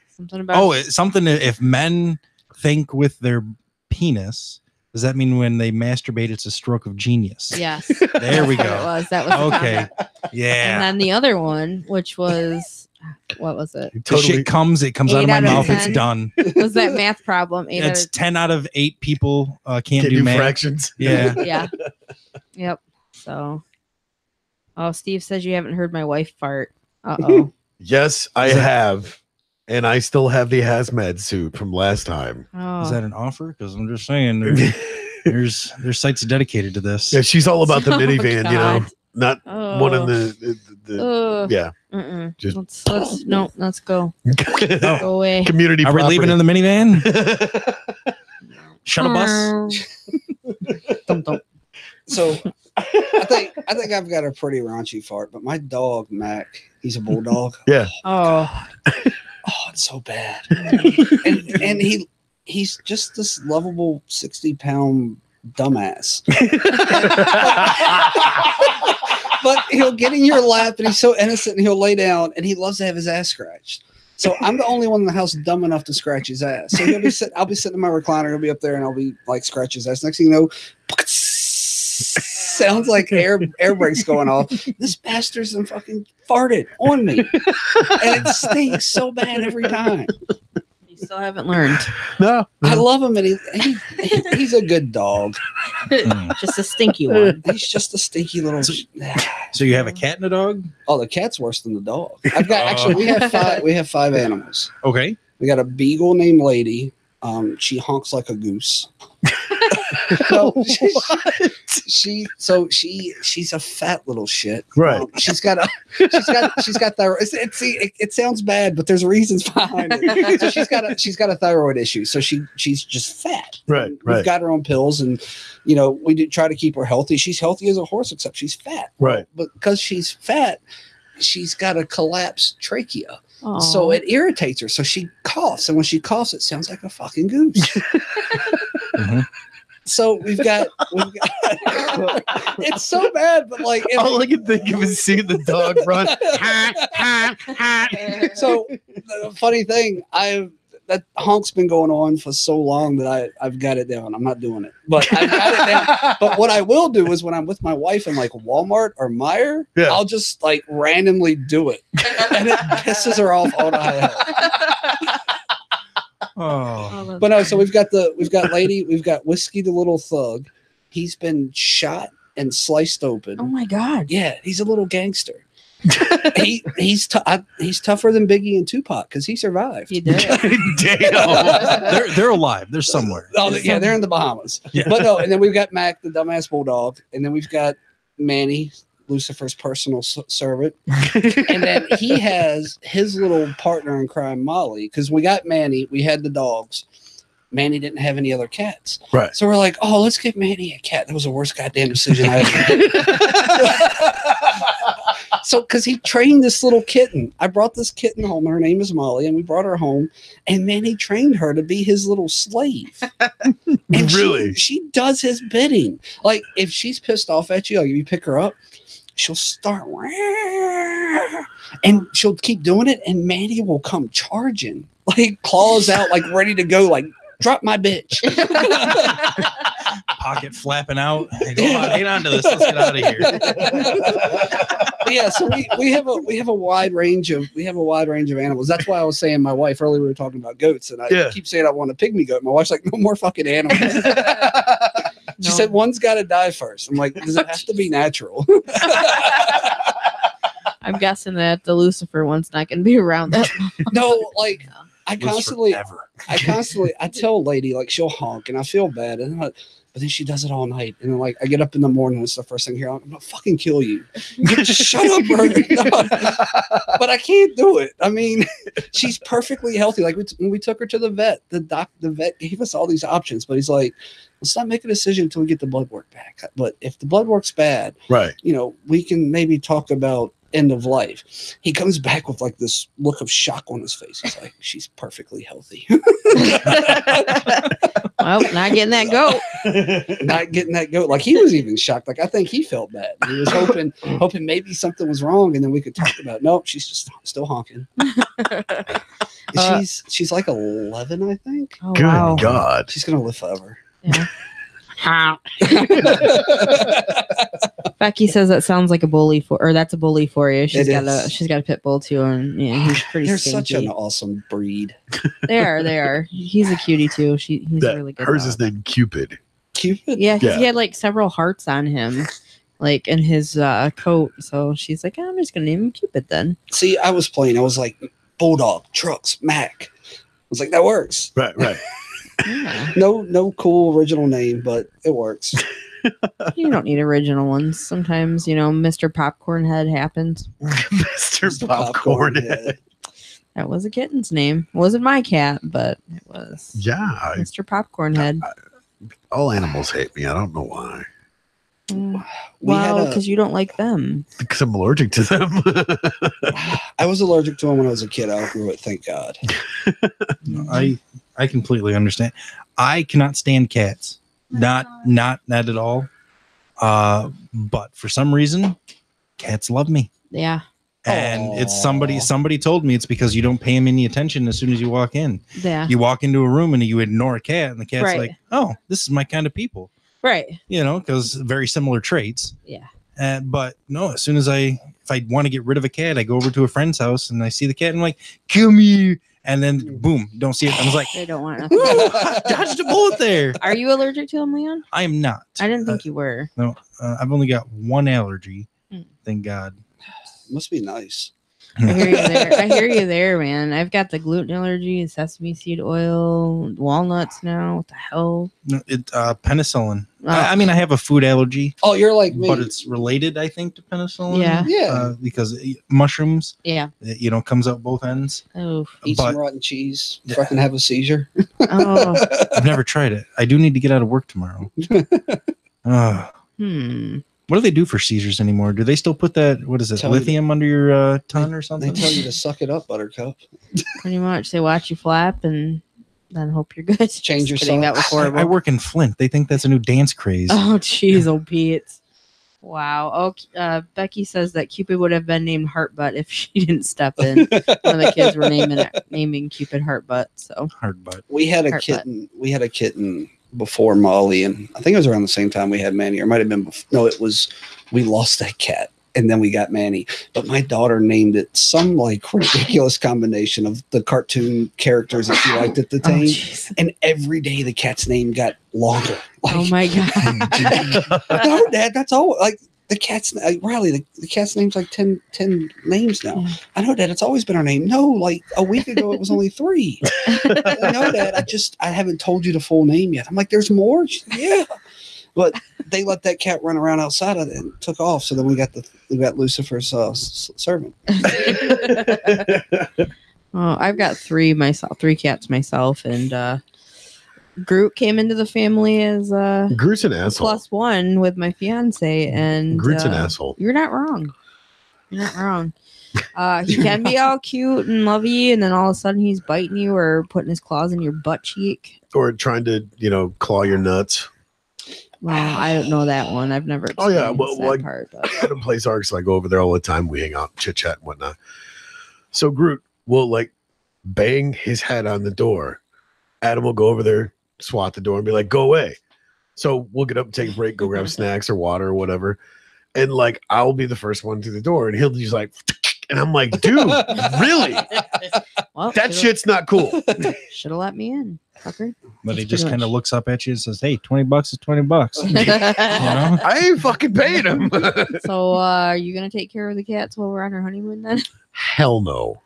Something about. oh, it's something. If men think with their penis, does that mean when they masturbate, it's a stroke of genius? Yes. There we That's go. what it was. That was the Okay. comment. And Yeah. then the other one, which was, what was it? The shit comes. It comes out of 8 my out of mouth. It's 10. done. Was that math problem? It's 10 out of 8 people can't Can do do math. fractions. Yeah. Yeah. Yep. So. Oh, Steve says you haven't heard my wife fart. Uh-oh. Yes, I Is that- have. And I still have the hazmat suit from last time. Oh. Is that an offer? Because I'm just saying there's sites dedicated to this. Yeah, she's all about the Oh, minivan, you know, God. not Oh. one in the yeah. Mm-mm. Just- Let's go. Go away. Community Are we leaving in the minivan? Shuttle bus? Dum, dum. So I think I've got a pretty raunchy fart, but my dog Mac, he's a bulldog. Yeah. Oh. Oh, it's so bad. and he's just this lovable 60-pound dumbass. But he'll get in your lap and he's so innocent and he'll lay down and he loves to have his ass scratched. So I'm the only one in the house dumb enough to scratch his ass. So I'll be sitting in my recliner, he'll be up there and I'll be like scratch his ass. Next thing you know, sounds like air brakes going off. This bastard's and fucking farted on me. And it stinks so bad every time. You still haven't learned. No. I love him and he's a good dog. Just a stinky one. He's just a stinky little. So you have a cat and a dog? Oh, the cat's worse than the dog. I've got actually we have 5 animals. Okay. We got a beagle named Lady. She honks like a goose. No, she's a fat little shit. Right. She's got thyroid. It sounds bad, but there's reasons behind it. So she's got a thyroid issue. So she's just fat. Right. We've got her on pills, and we do try to keep her healthy. She's healthy as a horse, except she's fat. Right. But because she's fat, she's got a collapsed trachea. Aw. So it irritates her. So she coughs, and when she coughs, it sounds like a fucking goose. Mhm. So we've got it's so bad, but like All I can think of is seeing the dog run. so the funny thing, that honk's been going on for so long that I've got it down. I'm not doing it, but I've got it down. But what I will do is when I'm with my wife in like Walmart or Meijer, Yeah. I'll just like randomly do it, and it pisses her off all the hell. Oh, But no, so we've got Whiskey the Little Thug. He's been shot and sliced open. Oh my God. Yeah, he's a little gangster. He's tougher than Biggie and Tupac because he survived. You did. Damn. they're alive. They're somewhere. Oh yeah, they're in the Bahamas. Yeah. But no, and then we've got Mac, the dumbass bulldog, and then we've got Manny, Lucifer's personal servant, and then he has his little partner in crime, Molly. Because we got Manny, we had the dogs. Manny didn't have any other cats, Right. so we're like, oh, let's get Manny a cat. That was the worst goddamn decision I ever made. So, because he trained this little kitten, I brought this kitten home. Her name is Molly, and we brought her home. And Manny trained her to be his little slave. And Really? she does his bidding. Like if she's pissed off at you, like if you pick her up, she'll start and she'll keep doing it, and Manny will come charging, like claws out, like ready to go, like drop my bitch. Pocket flapping out. Hey, go on, hang on to this. Let's get out of here. Yeah, so we have a wide range of animals. That's why I was saying my wife earlier, we were talking about goats, and I keep saying I want a pygmy goat. My wife's like, no more fucking animals. She said one's got to die first. I'm like, does it have to be natural? I'm guessing that the Lucifer one's not going to be around that long. No, like I Lives constantly forever. I tell a lady, like she'll honk and I feel bad, and but then she does it all night, and then like I get up in the morning, it's the first thing here, I'm gonna fucking kill you. Just shut up, Bernie. But I can't do it. I mean, she's perfectly healthy. Like when we took her to the vet, the vet gave us all these options, but he's like, let's not make a decision until we get the blood work back. But if the blood work's bad, Right. We can maybe talk about end of life. He comes back with like this look of shock on his face. He's like, she's perfectly healthy. Well, not getting that goat. Not getting that goat. Like he was even shocked. Like I think he felt bad. He was hoping maybe something was wrong, and then we could talk about it. Nope, she's just still honking. She's like 11, I think. Oh, Good wow. God. She's gonna live forever. Yeah. Becky says that sounds like a bully that's a bully for you. She's got a pit bull too, and yeah, he's pretty They're stinky. such an awesome breed. They are. He's a cutie too. He's really good. Hers dog. is named Cupid. Cupid? Yeah, Yeah. he had like several hearts on him, like in his coat. So she's like, I'm just gonna name him Cupid then. See, I was like Bulldog, Trucks, Mac. I was like, that works. Right. Yeah. No cool original name, but it works. You don't need original ones. Sometimes, Mr. Popcorn Head happens. Mr. Popcorn Head. That was a kitten's name. It wasn't my cat, but it was. Yeah. Mr. Popcorn Head. All animals hate me. I don't know why. Well, because you don't like them. Because I'm allergic to them. I was allergic to them when I was a kid. I outgrew it, thank God. No, I completely understand. I cannot stand cats. Not at all. But for some reason, cats love me. Yeah. And Aww. it's somebody told me it's because you don't pay them any attention as soon as you walk in. Yeah. You walk into a room and you ignore a cat, and the cat's Right. like, oh, this is my kind of people. Right. Because very similar traits. Yeah. But no, as soon as if I want to get rid of a cat, I go over to a friend's house and I see the cat and I'm like, come here. And then boom, don't see it. I was like, They don't want nothing. dodged a bullet there. Are you allergic to them, Leon? I am not. I didn't think you were. No, I've only got one allergy. Thank God. Must be nice. I hear you there, man. I've got the gluten allergy, sesame seed oil, walnuts now. What the hell? No, penicillin. I mean, I have a food allergy. Oh, you're like me. But it's related, I think, to penicillin. Yeah. Because mushrooms, Yeah. Comes out both ends. Oh. Eat some rotten cheese. Fucking have a seizure. Oh. I've never tried it. I do need to get out of work tomorrow. What do they do for seizures anymore? Do they still put that, what is it, lithium under your tongue or something? They tell you to suck it up, Buttercup. Pretty much. They watch you flap and then hope you're good. Change your That was horrible. I work in Flint. They think that's a new dance craze. Oh, jeez, oh, Pete. Wow. Oh, Becky says that Cupid would have been named Heartbutt if she didn't step in. One of the kids were naming Cupid Heartbutt. So Heartbutt. We had a kitten. We had a kitten before Molly, and I think it was around the same time we had Manny, or it might have been before. No, it was, we lost that cat and then we got Manny, but my daughter named it some like ridiculous combination of the cartoon characters that she liked at the time. And every day the cat's name got longer. Like, oh my God. No, Dad, that's all. Like the cat's Riley, the cat's name's like 10 names now. Yeah. I know, Dad, it's always been our name. No, like a week ago it was only 3. I know, Dad, I haven't told you the full name yet. I'm like, there's more? She's like, yeah. But they let that cat run around outside of it and took off. So then we got Lucifer's servant. Oh, I've got 3 cats myself, and Groot came into the family as Groot's an asshole. +1 with my fiance, and Groot's an asshole. You're not wrong. You're not wrong. He can be all cute and lovey, and then all of a sudden he's biting you or putting his claws in your butt cheek, or trying to claw your nuts. Well, I don't know that one. I've never experienced that part. But. Adam plays Ark, so I go over there all the time. We hang out, chit chat, and whatnot. So Groot will like bang his head on the door. Adam will go over there, swat the door, and be like, "Go away." So we'll get up, take a break, go grab snacks or water or whatever, and like I'll be the first one to the door, and he'll just like, and I'm like, "Dude, really? Well, that shit's not cool." Should have let me in, fucker. But he just kind of looks up at you and says, "Hey, $20 is $20." I ain't fucking paying him. So, are you gonna take care of the cats while we're on our honeymoon then? Hell no.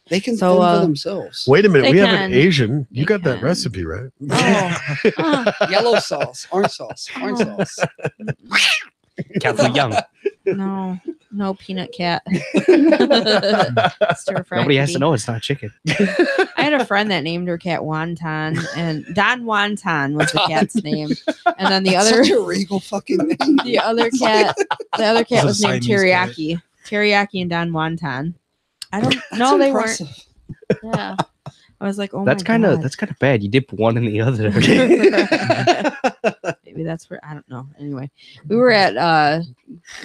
They can fend for themselves. Wait a minute, They we have can. an Asian. You They got that can. recipe, right? Oh. Yellow sauce, orange sauce. Kathy Young. No peanut cat. Stir fry. Nobody has to know it's not chicken. I had a friend that named her cat Wonton, and Don Wonton was the cat's name. And then the other, Such a regal fucking name. the other cat was named Siamese Teriyaki. Teriyaki and Don Wonton. I don't know. They weren't. Yeah. I was like, oh That's my kind God. of bad. You dip one in the other. Maybe that's where, I don't know. Anyway, we were at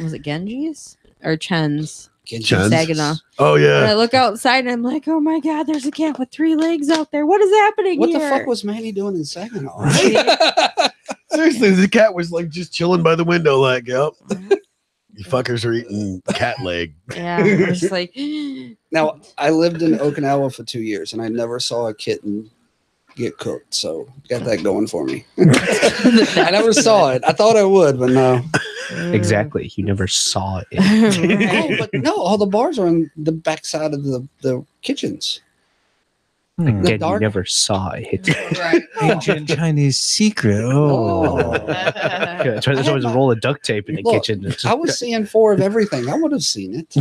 was it Genji's or Chen's? Chen's? Saginaw. Oh And I yeah. look outside and I'm like, oh my God, there's a cat with 3 legs out there. What is happening What here? the fuck was Manny doing in Saginaw? Seriously, the cat was like just chilling by the window, like, "Yep, you fuckers are eating cat leg." Yeah, I was just like, Now, I lived in Okinawa for 2 years, and I never saw a kitten get cooked, so got that going for me. I never saw it. I thought I would, but no. Exactly. You never saw it. Oh, but no, all the bars are on the backside of the kitchens. Again, you dark- never saw it. Right. Ancient Chinese secret. Oh. Yeah, that's why there's always a roll of duct tape in the Look, kitchen. It's I was seeing 4 of everything. I would have seen it.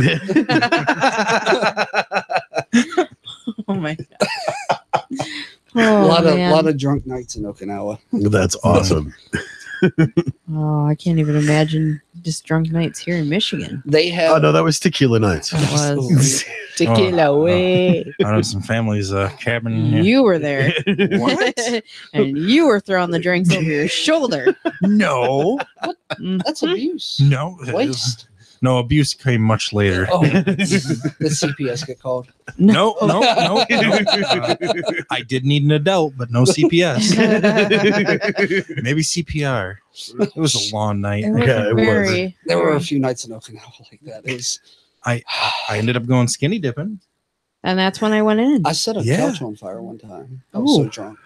oh my God. A Oh, man. lot of drunk nights in Okinawa. That's awesome. Oh, I can't even imagine just drunk nights here in Michigan. They have Oh no, that was tequila nights. That was. tequila way. I know some families cabin. Yeah. You were there. What? And you were throwing the drinks over your shoulder. No. that's abuse. No. Waste. No, abuse came much later. Oh, the CPS get called. No. I did need an adult, but no CPS. Maybe CPR. It was a long night. It was Yeah, it was. very. There were a few nights in Okinawa like that. It was, I ended up going skinny dipping. And that's when I went in. I set a Yeah. couch on fire one time. I was so Ooh. drunk.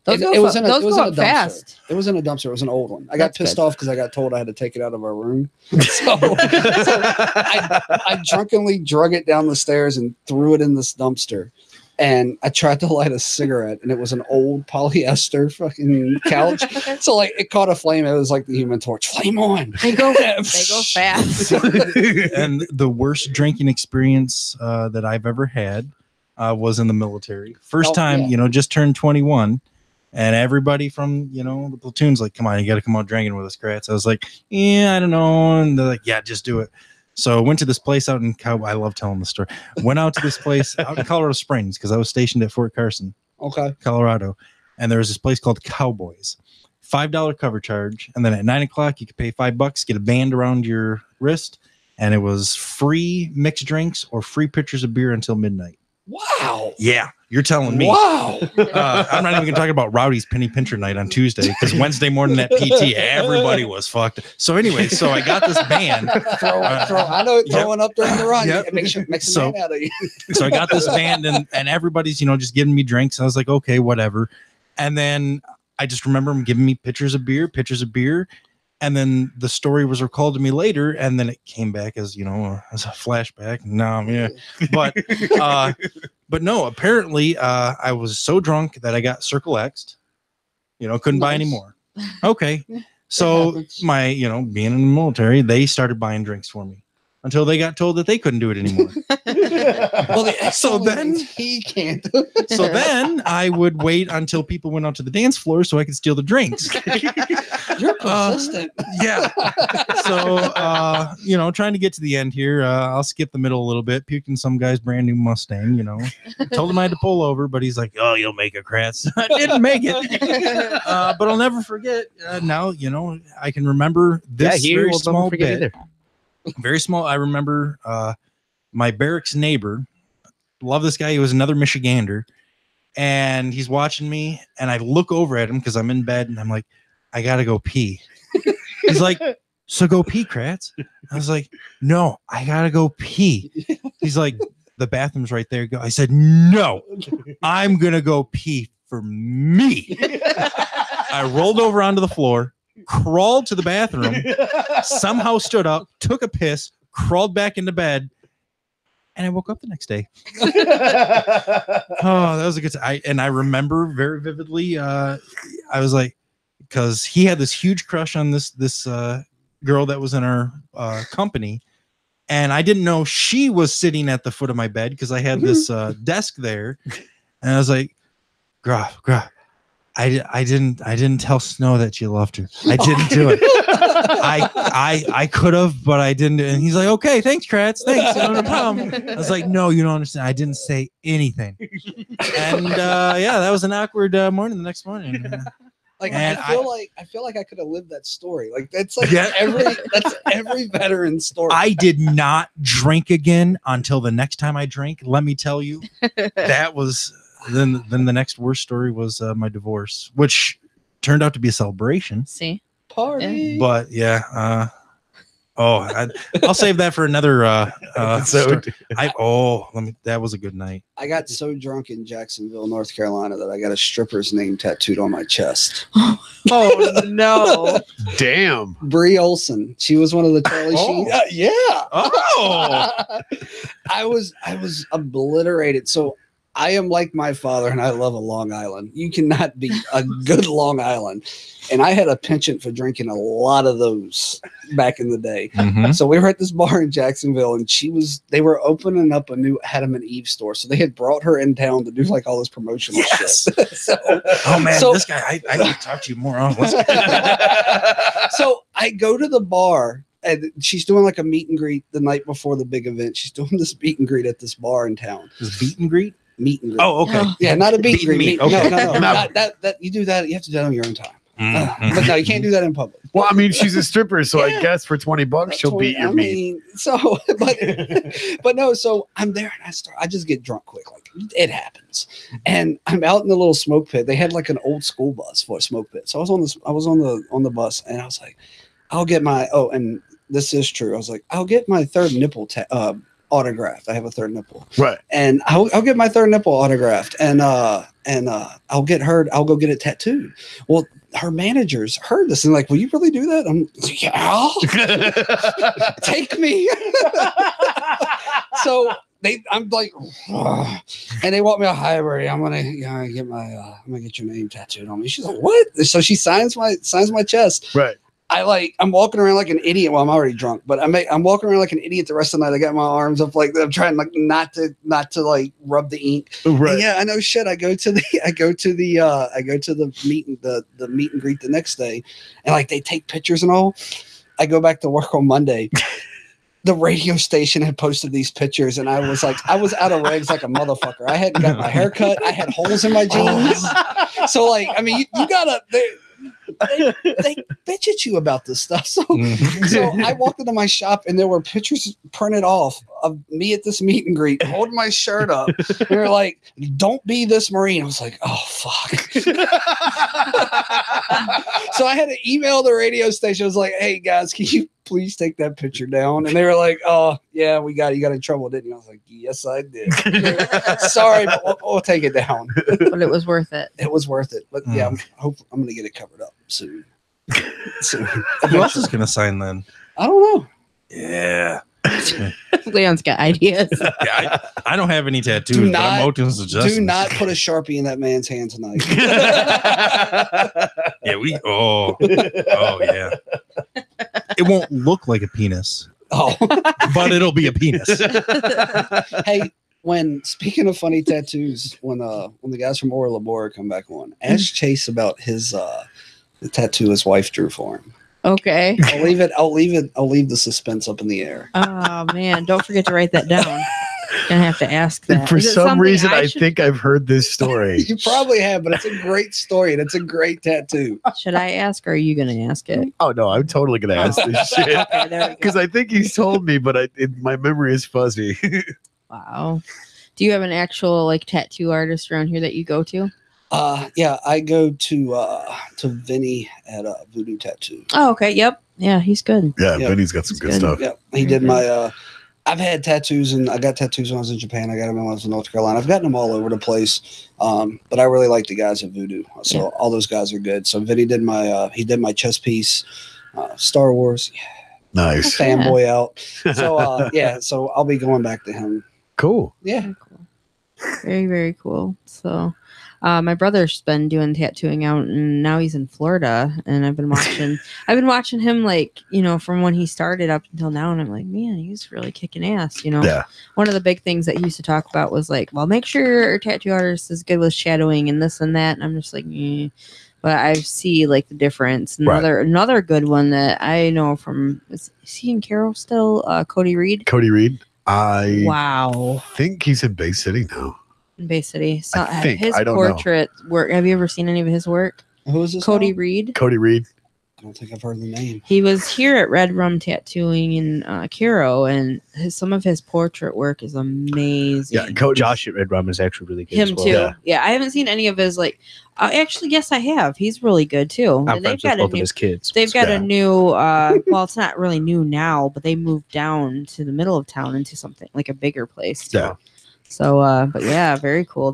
Those It go, was in a- those it was go in a up dumpster. fast. It was in a dumpster. It was an old one. I got That's pissed good. off because I got told I had to take it out of our room. So, I drunkenly drug it down the stairs and threw it in this dumpster. and I tried to light a cigarette, and it was an old polyester fucking couch. So like it caught a flame. It was like the Human Torch. Flame on. They go fast. And the worst drinking experience that I've ever had was in the military. First time, just turned 21. And everybody from, the platoon's like, come on, you got to come out drinking with us, Kratz. I was like, yeah, I don't know. And they're like, yeah, just do it. So I went to this place out in I love telling the story. Went out to this place out in Colorado Springs because I was stationed at Fort Carson, Colorado. And there was this place called Cowboys. $5 cover charge. And then at 9 o'clock, you could pay $5, get a band around your wrist. And it was free mixed drinks or free pitchers of beer until midnight. Wow. Yeah, you're telling me. Wow. I'm not even going to talk about Rowdy's Penny Pincher night on Tuesday because Wednesday morning at PT, everybody was fucked. So anyway, I got this band. Throwing up during the run. Yep. Make a man out of you. So I got this band and everybody's, just giving me drinks. I was like, okay, whatever. And then I just remember them giving me pitchers of beer. And then the story was recalled to me later, and then it came back as as a flashback. But no, apparently I was so drunk that I got Circle X'd. Couldn't buy any more. Okay, so my being in the military, they started buying drinks for me until they got told that they couldn't do it anymore. So then he can't. So then I would wait until people went out to the dance floor so I could steal the drinks. You're persistent. Yeah. So, trying to get to the end here, I'll skip the middle a little bit. Puking some guy's brand new Mustang, Told him I had to pull over, but he's like, oh, you'll make it, Kratz. I didn't make it. But I'll never forget. Now, I can remember this very small bit. Either. Very small. I remember my barracks neighbor. Love this guy. He was another Michigander. And he's watching me. And I look over at him because I'm in bed. And I'm like, I got to go pee. He's like, so go pee, Kratz. I was like, no, I got to go pee. He's like, the bathroom's right there. I said, no, I'm going to go pee for me. I rolled over onto the floor, crawled to the bathroom, somehow stood up, took a piss, crawled back into bed, and I woke up the next day. Oh, that was a good time. And I remember very vividly, I was like, because he had this huge crush on this girl that was in our company. And I didn't know she was sitting at the foot of my bed because I had this desk there. And I was like, Graf, I didn't tell Snow that you loved her. I didn't do it. I could have, but I didn't. And he's like, okay, thanks, Kratz. Thanks. No problem. I was like, no, you don't understand. I didn't say anything. And that was an awkward morning the next morning. Like, I feel like I could have lived that story. Like that's like every veteran story. I did not drink again until the next time I drank. Let me tell you, that was then the next worst story was my divorce, which turned out to be a celebration. See, party, but yeah. I'll save that for another. That was a good night. I got so drunk in Jacksonville, North Carolina, that I got a stripper's name tattooed on my chest. Oh no! Damn, Bree Olson. She was one of the Charlie Sheen. Yeah. Oh, I was obliterated. So I am like my father, and I love a Long Island. You cannot beat a good Long Island. And I had a penchant for drinking a lot of those back in the day. Mm-hmm. So we were at this bar in Jacksonville, and they were opening up a new Adam and Eve store. So they had brought her in town to do like all this promotional shit. This guy, I need to talk to you more on. So I go to the bar, and she's doing like a meet and greet the night before the big event. She's doing this meet and greet at this bar in town. Is meet and greet? Meet and greet. Oh, okay. Yeah, not a meet and greet. Okay. No. That you do that. You have to do that on your own time. Mm-hmm. But no, you can't do that in public. Well, I mean, she's a stripper, so I guess for $20 she'll beat your meat. But no, so I'm there and I just get drunk quick. Like it happens. And I'm out in the little smoke pit. They had like an old school bus for a smoke pit. So I was on the bus, and I was like, I'll get my and this is true. I was like, I'll get my third nipple autographed. I have a third nipple. Right. And I'll get my third nipple autographed, and I'll go get it tattooed. Well, her managers heard this and like, will you really do that? I'm like, yeah. Take me. So I'm like, ugh. And they want me a hybrid. I'm gonna get your name tattooed on me. She's like, what? So she signs my chest. Right. I'm walking around like an idiot. Well, I'm already drunk, but I'm walking around like an idiot the rest of the night. I got my arms up like I'm trying like not to like rub the ink. Right. And yeah, I know shit. I go to the meet and greet the next day, and like they take pictures and all. I go back to work on Monday. The radio station had posted these pictures, and I was out of rags like a motherfucker. I hadn't got my hair cut. I had holes in my jeans. So like, I mean, you gotta. They bitch at you about this stuff. So I walked into my shop and there were pictures printed off of me at this meet and greet holding my shirt up. They were like, don't be this Marine. I was like, oh fuck. So I had to email the radio station. I was like, hey guys, can you please take that picture down? And they were like, oh yeah, you got in trouble, didn't you? I was like, yes, I did. Sorry, but we'll take it down. But it was worth it. It was worth it. But yeah, I'm gonna get it covered up soon. Who else is gonna sign then? I don't know. Yeah. Leon's got ideas. Yeah, I don't have any tattoos, but I'm open to suggestions. Do not put a Sharpie in that man's hand tonight. Yeah, yeah. It won't look like a penis. Oh, but it'll be a penis. Hey, speaking of funny tattoos, when the guys from Ora Labora come back on, ask Chase about the tattoo his wife drew for him. Okay. I'll leave the suspense up in the air. Oh man, don't forget to write that down. Gonna have to ask that. For some reason, I think I've heard this story. You probably have, but it's a great story and it's a great tattoo. Should I ask, or are you gonna ask it? Oh no, I'm totally gonna ask this shit Okay, because I think he's told me, but my memory is fuzzy. Wow. Do you have an actual like tattoo artist around here that you go to? Yeah, I go to Vinny at Voodoo Tattoo. Oh, okay. Yep. Yeah, he's good. Yeah, Vinny's got some good stuff. Yeah, he did my. I've had tattoos, and I got tattoos when I was in Japan. I got them when I was in North Carolina. I've gotten them all over the place, but I really like the guys at Voodoo. So all those guys are good. So Vinny did my chest piece, Star Wars. Nice. Fanboy out. So so I'll be going back to him. Cool. Yeah. Very cool. Very, very cool. So my brother's been doing tattooing out, and now he's in Florida, and I've been watching him, like, from when he started up until now, and I'm like, man, he's really kicking ass. Yeah. One of the big things that he used to talk about was like, well, make sure your tattoo artist is good with shadowing and this and that, and I'm just like, but I see like the difference. Another good one that I know from, is he in Carroll still? Cody Reed. I think he's in Bay City now. In Bay City. So I think. His I don't portrait work. Have you ever seen any of his work? Who is this? Cody Reed. Cody Reed. I don't think I've heard the name. He was here at Red Rum Tattooing in Cairo, and some of his portrait work is amazing. Yeah, Josh at Red Rum is actually really good. Him too. Yeah, I haven't seen any of his actually, yes, I have. He's really good too. I'm friends with both of his kids. They've got a new. Well, it's not really new now, but they moved down to the middle of town into something like a bigger place. Too. Yeah. So, but yeah, very cool.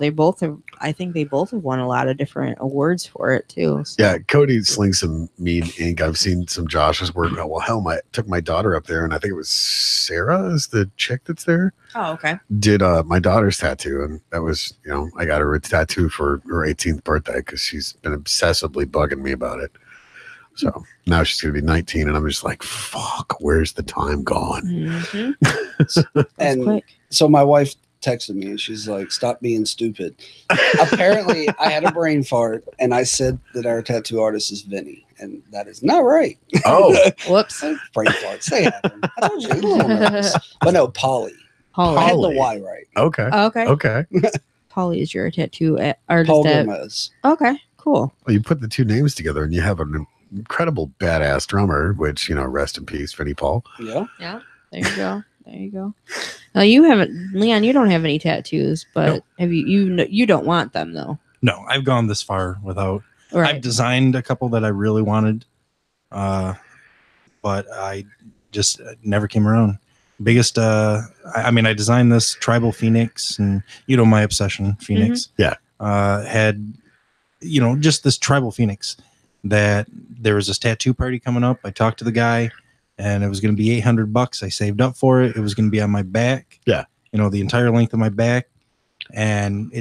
I think they both have won a lot of different awards for it too. So. Yeah, Cody slings some mean ink. I've seen some Josh's work. Well, hell, I took my daughter up there, and I think it was Sarah is the chick that's there. Oh, okay. Did my daughter's tattoo, and that was, I got her a tattoo for her 18th birthday because she's been obsessively bugging me about it. So now she's gonna be 19, and I'm just like, fuck, where's the time gone? Mm-hmm. And quick. So my wife texted me and she's like, stop being stupid. Apparently I had a brain fart and I said that our tattoo artist is Vinny, and that is not right. Oh. Whoops. Brain farts, they happen. I told you, a little nervous. But no, Polly. I had the Y right. Okay. Okay. Polly is your tattoo artist. Paul Gomez. Okay, cool. Well, you put the two names together and you have an incredible badass drummer, which, rest in peace, Vinny Paul. Yeah. Yeah. There you go. Now you haven't, Leon. You don't have any tattoos, but No. have you? You don't want them though. No, I've gone this far without. Right. I've designed a couple that I really wanted, but I just never came around. Biggest, I designed this tribal phoenix, and my obsession, phoenix. Yeah. Had, just this tribal phoenix that there was this tattoo party coming up. I talked to the guy, and it was going to be $800. I saved up for it. It was going to be on my back. Yeah. the entire length of my back, and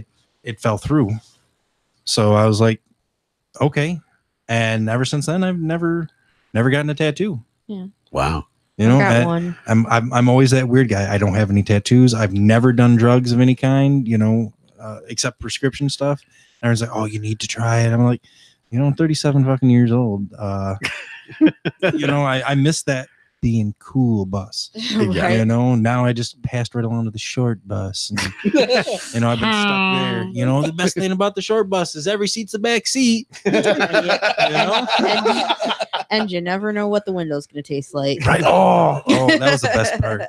it fell through. So I was like, okay. And ever since then, I've never gotten a tattoo. Yeah. Wow. Got one. I'm always that weird guy. I don't have any tattoos. I've never done drugs of any kind, except prescription stuff. And I was like, oh, you need to try it. I'm like, I'm 37 fucking years old. I miss that being cool bus. Right. Now I just passed right along to the short bus. And, I've been stuck there. The best thing about the short bus is every seat's the back seat. And you never know what the window's going to taste like. Right. Oh, that was the best part.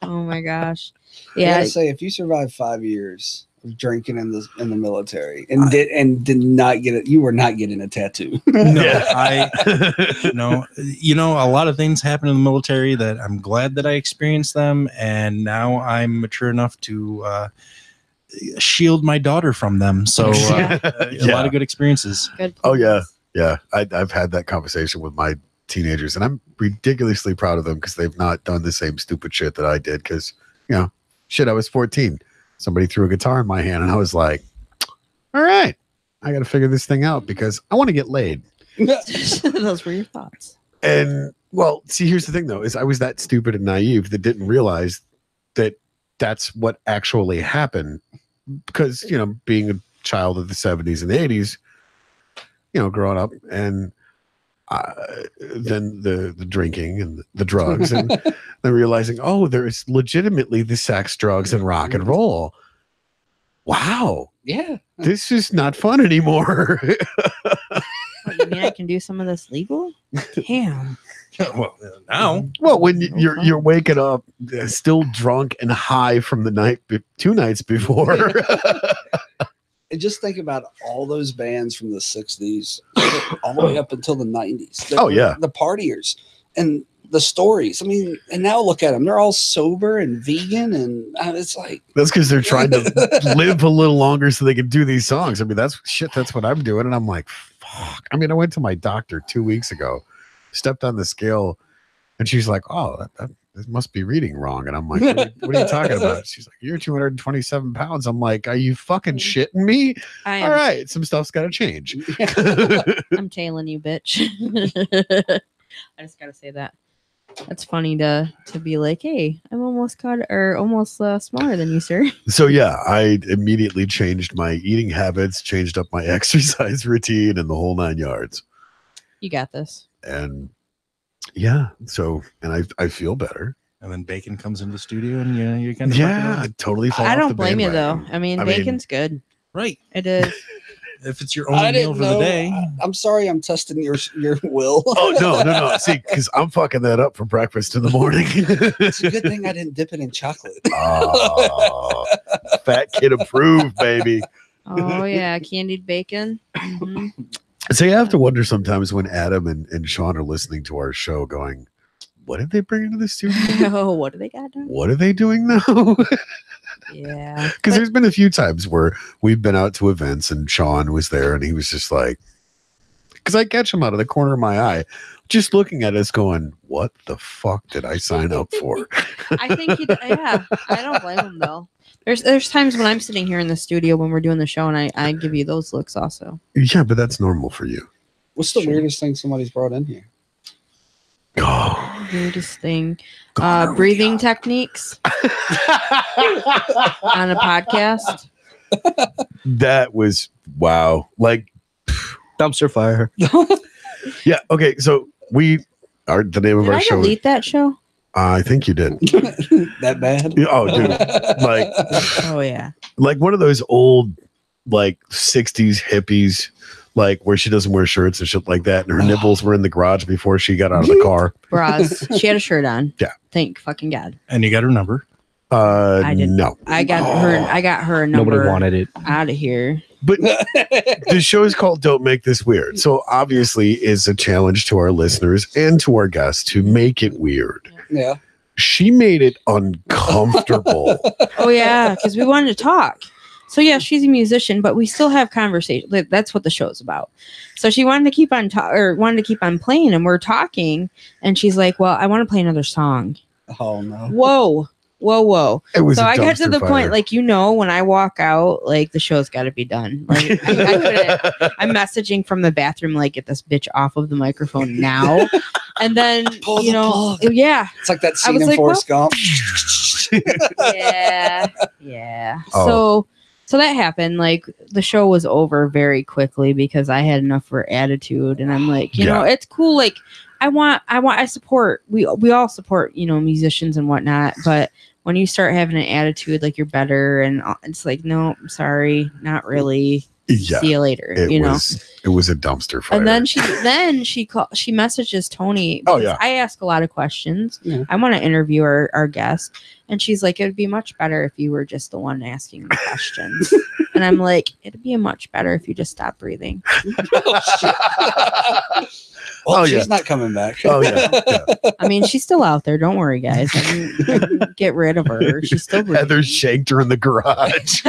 Oh my gosh. I Yeah. gotta say, if you survive 5 years of drinking in the military and did not get it, you were not getting a tattoo. No, a lot of things happen in the military that I'm glad that I experienced them, and now I'm mature enough to shield my daughter from them. So a lot of good experiences. Good. Oh yeah. Yeah. I've had that conversation with my teenagers, and I'm ridiculously proud of them because they've not done the same stupid shit that I did. Because, I was 14. Somebody threw a guitar in my hand, and I was like, all right, I got to figure this thing out because I want to get laid. Those were your thoughts. And well, see, here's the thing though, is I was that stupid and naive that didn't realize that that's what actually happened because, being a child of the 70s and 80s, growing up, and then the drinking and the drugs, and then realizing, oh, there's legitimately the sex, drugs, and rock and roll. Wow. Yeah. This is not fun anymore. What, you mean I can do some of this legal? Damn. Well, now. Well, when you're waking up still drunk and high from the 2 nights before. And just think about all those bands from the 60s all the way up until the 90s. The partiers and the stories. I mean, and now look at them. They're all sober and vegan. And it's like. That's because they're trying to live a little longer so they can do these songs. I mean, that's what I'm doing. And I'm like, fuck. I mean, I went to my doctor 2 weeks ago, stepped on the scale, and she's like, oh, that must be reading wrong. And I'm like, what are you talking about? She's like, you're 227 pounds. I'm like, are you fucking shitting me? All right, some stuff's got to change. I'm tailing you, bitch. I just got to say that. That's funny to be like, hey, I'm almost smaller than you, sir. So yeah, I immediately changed my eating habits, changed up my exercise routine, and the whole 9 yards. You got this. And yeah, so and I feel better. And then bacon comes into the studio, and you kind of I totally fall I off don't the blame you though. bandwagon. I mean, bacon's good. Right. It is. If it's your only meal for the day. I'm sorry, I'm testing your will. Oh no! See, because I'm fucking that up for breakfast in the morning. It's a good thing I didn't dip it in chocolate. Oh, fat kid approved, baby. Oh yeah, candied bacon. Mm-hmm. So you have to wonder sometimes when Adam and Sean are listening to our show, going, "What did they bring into the studio? Oh, what do they got done? What are they doing now?" Yeah, because there's been a few times where we've been out to events and Sean was there and he was just like, because I catch him out of the corner of my eye, just looking at us going, what the fuck did I sign up for? I think I don't blame him though. There's times when I'm sitting here in the studio when we're doing the show and I give you those looks also. Yeah, but that's normal for you. What's the weirdest thing somebody's brought in here? Oh, weirdest thing. Breathing techniques on a podcast. That was wow. Like dumpster fire. Yeah. Okay. So the name of Did our I show. delete that show? I think you did. That bad? Oh, dude. Like, oh yeah. Like one of those old, like 60s hippies, like where she doesn't wear shirts and shit like that, and her nipples were in the garage before she got out of the car. Bras. She had a shirt on. Yeah. Thank fucking God. And you got her number? I didn't. No. I got her number. Nobody wanted it. Out of here. But the show is called Don't Make This Weird. So obviously it's a challenge to our listeners and to our guests to make it weird. Yeah. She made it uncomfortable. Oh yeah, because we wanted to talk. So yeah, she's a musician, but we still have conversation. Like, that's what the show's about. So she wanted to keep on playing, and we're talking, and she's like, "Well, I want to play another song." Oh no! Whoa! whoa. It was So a I got to dumpster the fire. point, like, when I walk out, like, the show's got to be done. Like, I'm messaging from the bathroom, like, get this bitch off of the microphone now. And then, Pull the plug. yeah. It's like that scene was in like, Forrest Gump. Yeah. Oh. So that happened. Like, the show was over very quickly because I had enough for attitude, and I'm like, you know, it's cool. Like, I support. We all support, musicians and whatnot. But when you start having an attitude, like you're better, and it's like, no, I'm sorry, not really. Yeah. See you later. It was a dumpster fire. And then she messages Tony. Oh, yeah. I ask a lot of questions. Yeah. I want to interview our guest, and she's like, "It would be much better if you were just the one asking the questions." And I'm like, "It'd be much better if you just stopped breathing." Well, she's not coming back. Oh yeah. I mean, she's still out there. Don't worry, guys. I can get rid of her. She's still breathing. Heather shanked her in the garage.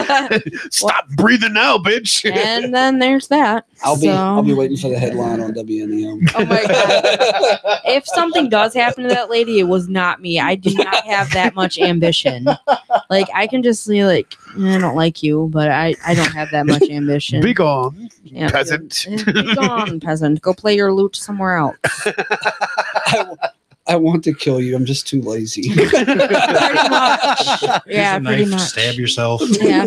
Stop breathing now, bitch. And then there's that. I'll be waiting for the headline on WNEM. Oh my god! If something does happen to that lady, it was not me. I do not have that much ambition. Like, I can just say, like, I don't like you, but I don't have that much ambition. Be gone, Yeah, peasant. Be gone, peasant. Go play your lute somewhere else. I want to kill you. I'm just too lazy. Pretty much. Yeah, Here's a pretty knife, much. Stab yourself. Yeah.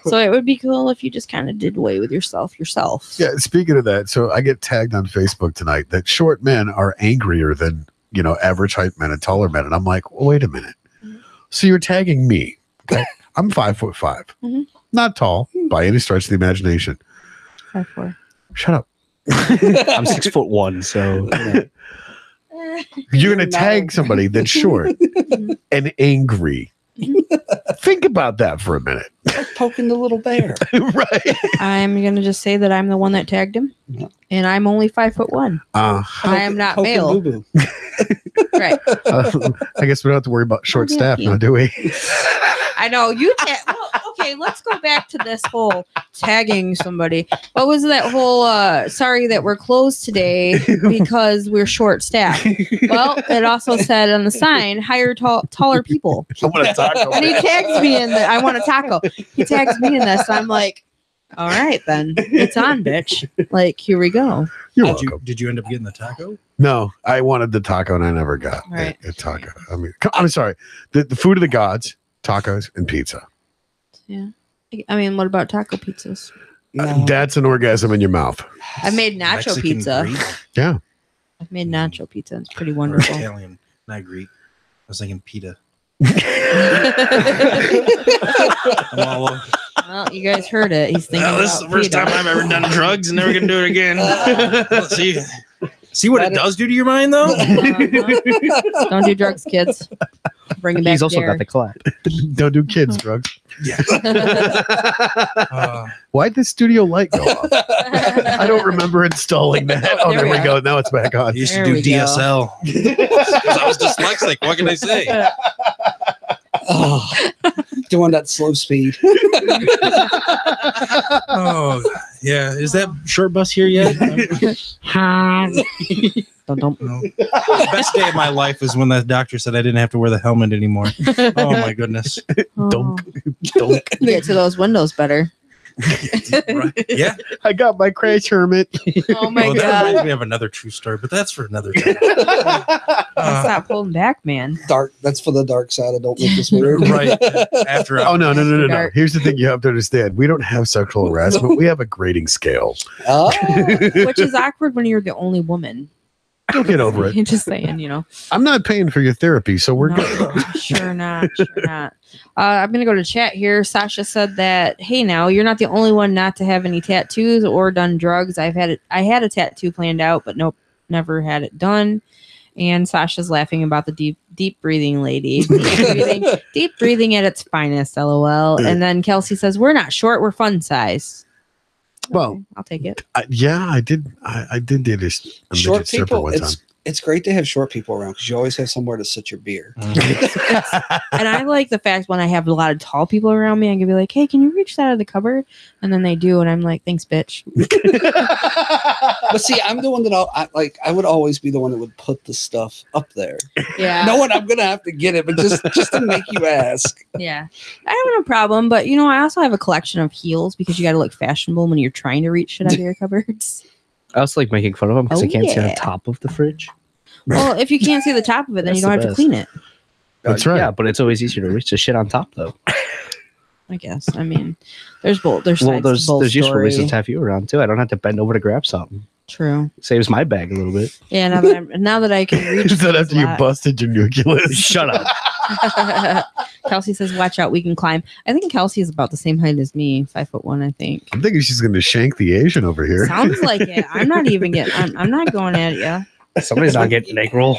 So it would be cool if you just kind of did away with yourself. Yeah, speaking of that, so I get tagged on Facebook tonight that short men are angrier than, average height men and taller men. And I'm like, well, wait a minute. So you're tagging me. Okay? I'm 5'5". Mhm. Not tall by any stretch of the imagination. 5'4". Shut up. I'm 6'1", so You're going to tag somebody that's short and angry. Think about that for a minute. Poking the little bear. Right. I'm gonna just say that I'm the one that tagged him, and I'm only 5'1". I am not Poking male. boo-boo. Right. I guess we don't have to worry about short yeah, staff yeah. now, do we? I know you can't. Well, okay, let's go back to this whole tagging somebody. What was that whole sorry that we're closed today because we're short staffed? Well, it also said on the sign, hire taller people. I want a taco. And he tags me in the I want a taco. He tags me in this. I'm like, all right, then it's on, bitch. Like, here we go. You're Did welcome. did you end up getting the taco? No, I wanted the taco and I never got Right. a taco. I mean, I'm sorry. The food of the gods, tacos and pizza. Yeah. I mean, what about taco pizzas? No. That's an orgasm in your mouth. I made nacho Mexican pizza. Greek? Yeah. I've made nacho pizza. It's pretty Or wonderful. Italian, not Greek. I was thinking pita. I'm all over. Well, you guys heard it. He's thinking Well, this is the about first pita. time I've ever done drugs and never gonna do it again. See what it does do to your mind, though? Uh-huh. Don't do drugs, kids. Bring it back. he's also Derek. got the clot. Don't do kids drugs. Yeah. Why'd the studio light go off? I don't remember installing that. Oh, there we go. Now it's back I on. used There to do we go. DSL. 'Cause I was dyslexic. What can I say? Oh, doing that slow speed. Oh, yeah. Is that short bus here yet? Don't. No. The best day of my life is when the doctor said I didn't have to wear the helmet anymore. Oh my goodness. Dunk. Dunk. Get to those windows better. Right. Yeah. I got my crash hermit. Oh my Well, that god. reminds me of another true story, but that's for another time. Stop holding back, man. Dark. That's for the dark side. I don't make this weird. Right. After Oh, no. Dark. Here's the thing you have to understand. We don't have sexual harassment. We have a grading scale. Oh. Which is awkward when you're the only woman. Don't get over it. You're just saying, I'm not paying for your therapy, so we're No, good. Sure not. I'm gonna go to chat here. Sasha said that, hey, now you're not the only one not to have any tattoos or done drugs. I had a tattoo planned out, but nope, never had it done. And Sasha's laughing about the deep breathing lady. Deep breathing at its finest, lol. And then Kelsey says, we're not short, we're fun size. Well, Okay, I'll take it. yeah, I did. I did date a Short midget stripper people. one time. it's great to have short people around because you always have somewhere to sit your beer. And I like the fact when I have a lot of tall people around me, I can be like, hey, can you reach that out of the cupboard? And then they do, and I'm like, thanks, bitch. But see, I'm the one that I would always be the one that would put the stuff up there. Yeah. Knowing I'm gonna have to get it, but just to make you ask. Yeah. I have no problem, but I also have a collection of heels because you got to look fashionable when you're trying to reach shit out of your cupboards. I was like making fun of him because Oh, I can't see yeah. on top of the fridge. Well, if you can't see the top of it, then you That's don't the have to best. clean it. That's right. Yeah, but it's always easier to reach the shit on top, though. I guess. I mean, there's both. There's Well, sides there's to both useful story. reasons to have you around too. I don't have to bend over to grab something. True. Saves my bag a little bit. Yeah. Now that I can reach. Is that things after a you lot. busted your nucleus? Shut up. Kelsey says, "Watch out, we can climb." I think Kelsey is about the same height as me, 5'1", I think. I'm thinking she's going to shank the Asian over here. Sounds like it. I'm not even getting. I'm not going at it. Somebody's not getting an egg roll.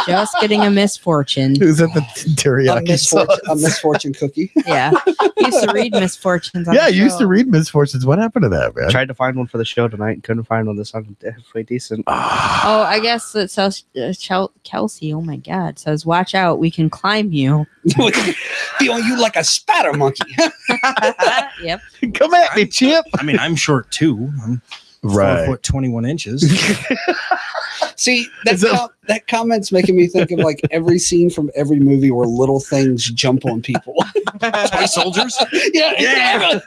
Just getting a misfortune. Who's at the teriyaki sauce? A misfortune cookie. Yeah. He used to read misfortunes. On Yeah, the you used to show. read misfortunes. What happened to that, man? Tried to find one for the show tonight. Couldn't find one that sounded halfway decent. Oh, I guess it says Kelsey. Oh my God! Says, "Watch out, we can climb you." Feeling you like a spatter monkey. Yep. Come at me, Chip. I mean, I'm short too. I'm 4 foot 21 inches. See, Is that- that comment's making me think of like every scene from every movie where little things jump on people. Toy soldiers. Yeah.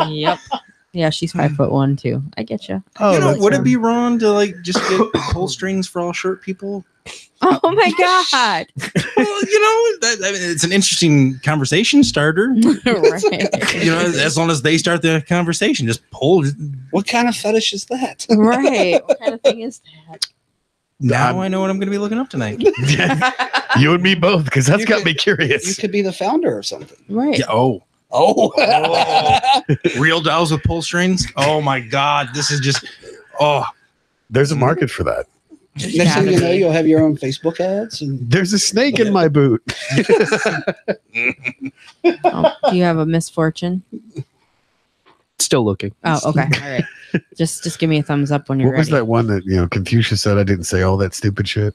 Yep. Yeah, she's 5'1" too. I get you. Oh, Would it be wrong to like just get pull strings for all short people? Oh my God! Well, it's an interesting conversation starter. Right. As long as they start the conversation, just pull. What kind of fetish is that? Right. What kind of thing is that? Now I know what I'm going to be looking up tonight. You and me both, because that's You got could- me You curious. could be the founder of something. Right. Yeah, oh, real dolls with pull strings. Oh my God, this is just. Oh, There's a market for that. Next thing you know, you'll have your own Facebook ads. And There's a snake in my boot. Oh, do you have a misfortune? Still looking. Oh, okay. All right. Just give me a thumbs up when you're What was ready. that one that Confucius said? I didn't say all that stupid shit.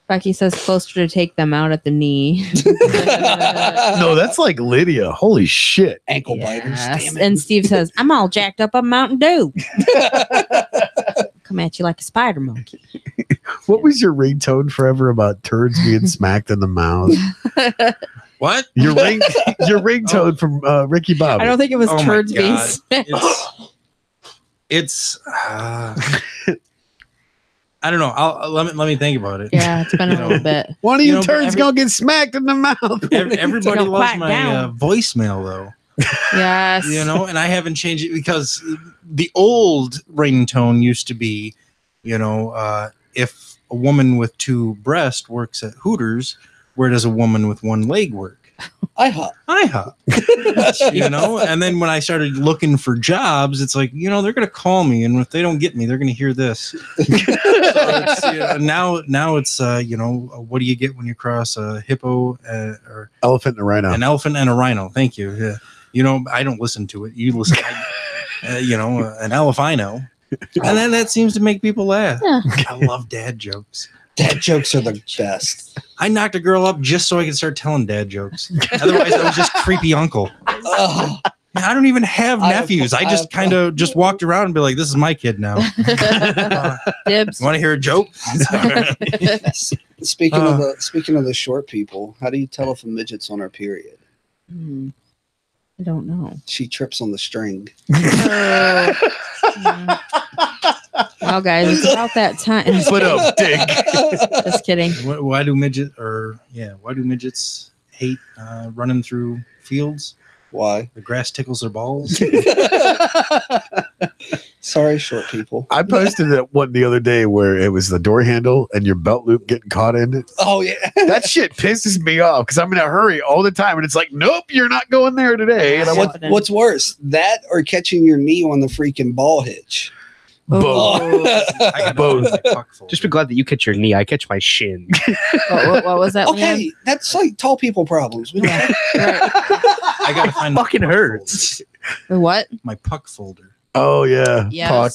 Becky says closer to take them out at the knee. No, that's like Lydia. Holy shit. ankle biters. Yes. Damn it. And Steve says, "I'm all jacked up on Mountain Dew. Come at you like a spider monkey." What was your ringtone forever about turds being smacked in the mouth? what? Your ringtone from Ricky Bobby. I don't think it was Oh my turds being God. smashed. It's. I don't know. Let me think about it. Yeah, it's been a little bit. One of you, You know, turds every- gonna get smacked in the mouth. Everybody Don't loves quiet my down. voicemail though. Yes. And I haven't changed it because the old ringtone used to be, if a woman with 2 breasts works at Hooters, where does a woman with 1 leg work? IHOP. And then when I started looking for jobs, it's like, they're going to call me, and if they don't get me, they're going to hear this. So it's, now it's, what do you get when you cross a hippo or Elephant and a rhino. an elephant and a rhino? Thank you. Yeah. I don't listen to it. You listen, an elefino. And then that seems to make people laugh. Yeah. I love dad jokes. Dad jokes are the best. I knocked a girl up just so I could start telling dad jokes. Otherwise, I was just creepy uncle. Oh, I don't even have I have- nephews. I I just have- kind of just walked around and be like, "This is my kid now." Dibs. Want to hear a joke? speaking of the short people, how do you tell if a midget's on her period? I don't know. She trips on the string. Well, guys, it's about that time. But dig. Just kidding. Why do midgets hate running through fields? Why? The grass tickles their balls. Sorry, short people. I posted that one the other day where it was the door handle and your belt loop getting caught in it. Oh yeah. That shit pisses me off because I'm in a hurry all the time, and it's like, nope, you're not going there today. And I'm like, What's worse, that or catching your knee on the freaking ball hitch? both. I got Both. my puck folder. Just be glad that you catch your knee. I catch my shin. What was that? Okay, that's like tall people problems. We don't- Leanne? Right. I gotta find my Fucking puck hurts. The what? folder. My puck folder. Oh yeah. Yes. Puck.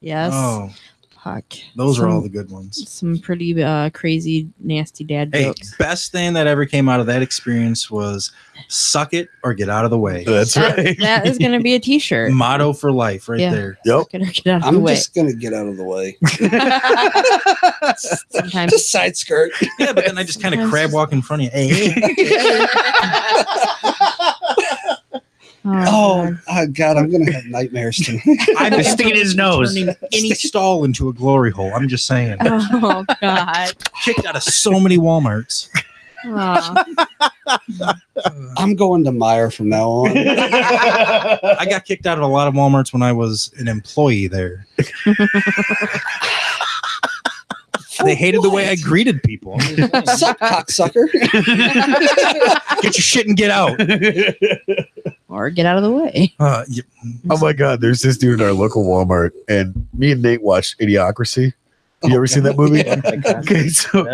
Yes. Oh, Puck. those are all the good ones. Some pretty crazy, nasty dad Hey, jokes. best thing that ever came out of that experience was suck it or get out of the way. That's right. That is going to be a T-shirt. Motto for life right Yeah. there. Yep. Suck it or get out of the I'm way. just gonna get out of the way. Sometimes. Just side skirt. Yeah, but then I just kind of Sometimes crab just- walk in front of you. Hey. Oh God, I'm gonna have nightmares tonight. I'm Just stick it in his nose. turning any stall into a glory hole. I'm just saying. Oh God. Kicked out of so many Walmarts. Oh. I'm going to Meyer from now on. I got kicked out of a lot of Walmarts when I was an employee there. They hated the way I greeted people. Suck, cocksucker. Get your shit and get out. Or get out of the way. Yeah. Oh my God, there's this dude in our local Walmart, and me and Nate watched Idiocracy. You ever seen that movie? Yeah. Okay, so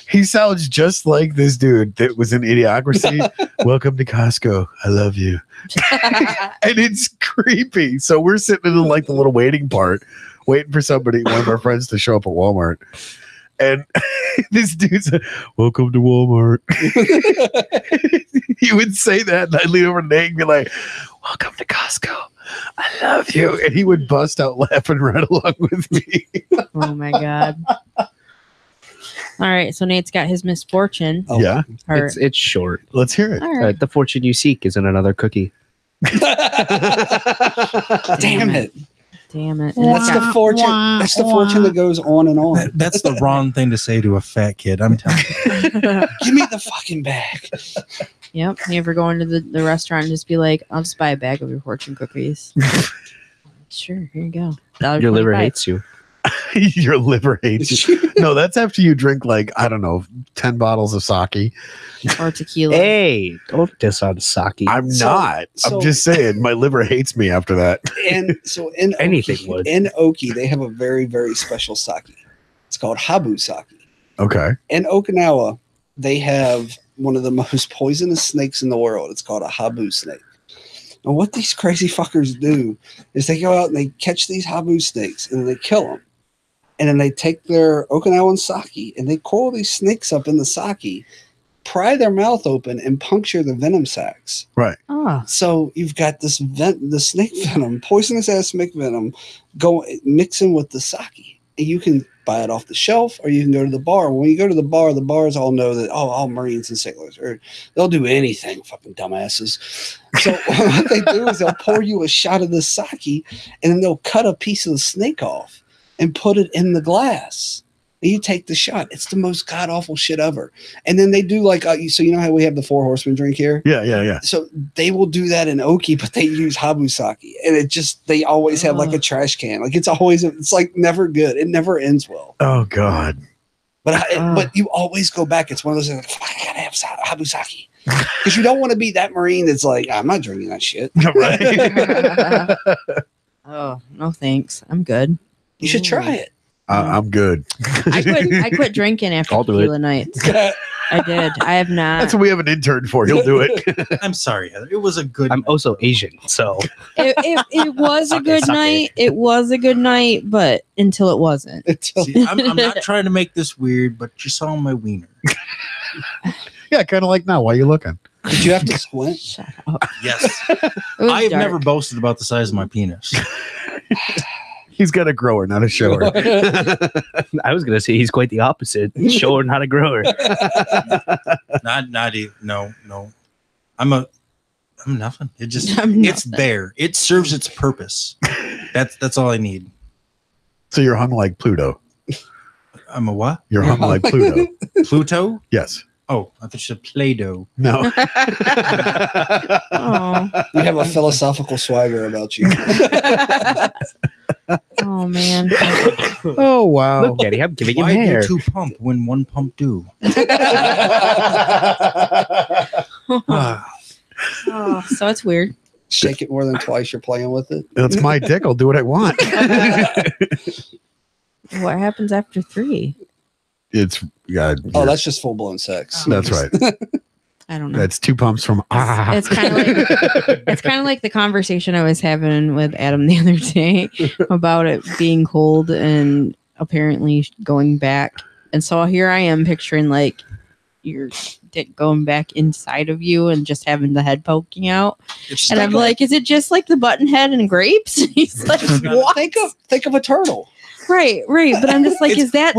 he sounds just like this dude that was in Idiocracy. Welcome to Costco. I love you. And it's creepy. So we're sitting in like the little waiting part, waiting for somebody, one of our friends, to show up at Walmart. And this dude's welcome to Walmart. He would say that, and I'd lean over to Nate and be like, welcome to Costco. I love you. And he would bust out laughing right along with me. Oh my God. All right, so Nate's got his misfortune. Oh. Yeah, Or, It's short. let's hear it. all right. The fortune you seek is in another cookie. Damn it. Damn it. That's the fortune. That's the fortune that goes on and on. That's the wrong thing to say to a fat kid. I'm telling you. Give me the fucking bag. Yep. You ever go into the restaurant and just be like, I'll just buy a bag of your fortune cookies. Sure, here you go. Your liver $1.25. hates you. Your liver hates you. No, that's after you drink like, I don't know, 10 bottles of sake. Or tequila. Hey, don't diss on sake. I'm So- not. so- I'm just saying my liver hates me after that. And so in Anything Oki, would. in Oki, they have a very, very special sake. It's called habu sake. Okay. In Okinawa, they have one of the most poisonous snakes in the world. It's called a habu snake. And what these crazy fuckers do is they go out and they catch these habu snakes and then they kill them. And then they take their Okinawan sake and they coil these snakes up in the sake, pry their mouth open, and puncture the venom sacs. Oh. So you've got this the snake venom, poisonous ass snake venom, mixing with the sake. And you can buy it off the shelf, or you can go to the bar. When you go to the bars all know that all Marines and sailors, or they'll do anything, fucking dumbasses. So what they do is they'll pour you a shot of the sake, and then they'll cut a piece of the snake off and put it in the glass. And you take the shot. It's the most god awful shit ever. And then they do like, so you know how we have the 4 Horsemen drink here? Yeah. So they will do that in Oki, but they use habu sake, and it just, they always have like a trash can. Like it's like never good. It never ends well. Oh God. But you always go back. It's one of those like, fuck, I gotta have habu sake, because you don't want to be that Marine that's like, I'm not drinking that shit. Right. Oh, no thanks. I'm good. You should try it. I'm good. I quit drinking after I'll do tequila nights. I did. I have not. That's what we have an intern for. He'll do it. I'm sorry, Heather. It was a good. I'm also Asian, so It was a Suck it, good suck night. It was a good night, but until it wasn't. See, I'm not trying to make this weird, but you saw my wiener. Yeah, kind of like now. Why are you looking? Did you have to squint? Shut up. Yes. It was I have dark. never boasted about the size of my penis. He's got a grower, not a shower. I was gonna say he's quite the opposite. Shower, not a grower. No. I'm nothing. It just I'm it's nothing. there. It serves its purpose. That's all I need. So you're hung like Pluto. I'm a what? You're hung like Pluto. Pluto? Yes. Oh, I thought you said Play-Doh. No. Oh, You have a philosophical swagger about you. oh man. Oh wow. Look at him, I'm giving him Why hair. do 2 pump when 1 pump do? Ah, Oh, so it's weird. Shake it more than twice. You're playing with it. That's my dick. I'll do what I want. What happens after 3? It's yeah. Oh, that's just full blown sex. That's right. I don't know. That's 2 pumps from It's kind of like the conversation I was having with Adam the other day about it being cold and apparently going back. And so here I am picturing like your dick going back inside of you and just having the head poking out. And I'm like, is it just like the button head and grapes? He's like, what? Think of a turtle. Right. But I'm just like, is that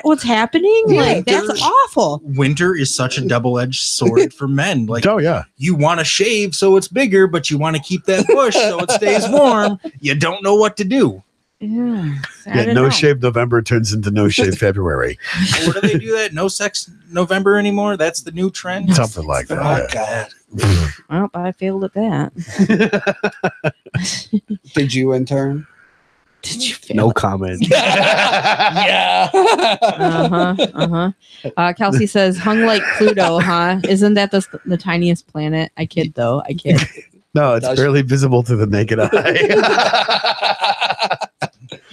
what's happening? Yeah, like, that's awful. Winter is such a double-edged sword for men. Like, oh yeah, you want to shave so it's bigger, but you want to keep that bush so it stays warm. You don't know what to do. Yeah. No shave November turns into no shave February. What do they do that? No sex November anymore? That's the new trend? Something like that. Oh, God. Well, I failed at that. Did you intern? Did you fail? No comment. Yeah. Kelsey says, hung like Pluto, huh? Isn't that the tiniest planet? I kid, though. I kid. No, it's barely visible to the naked eye.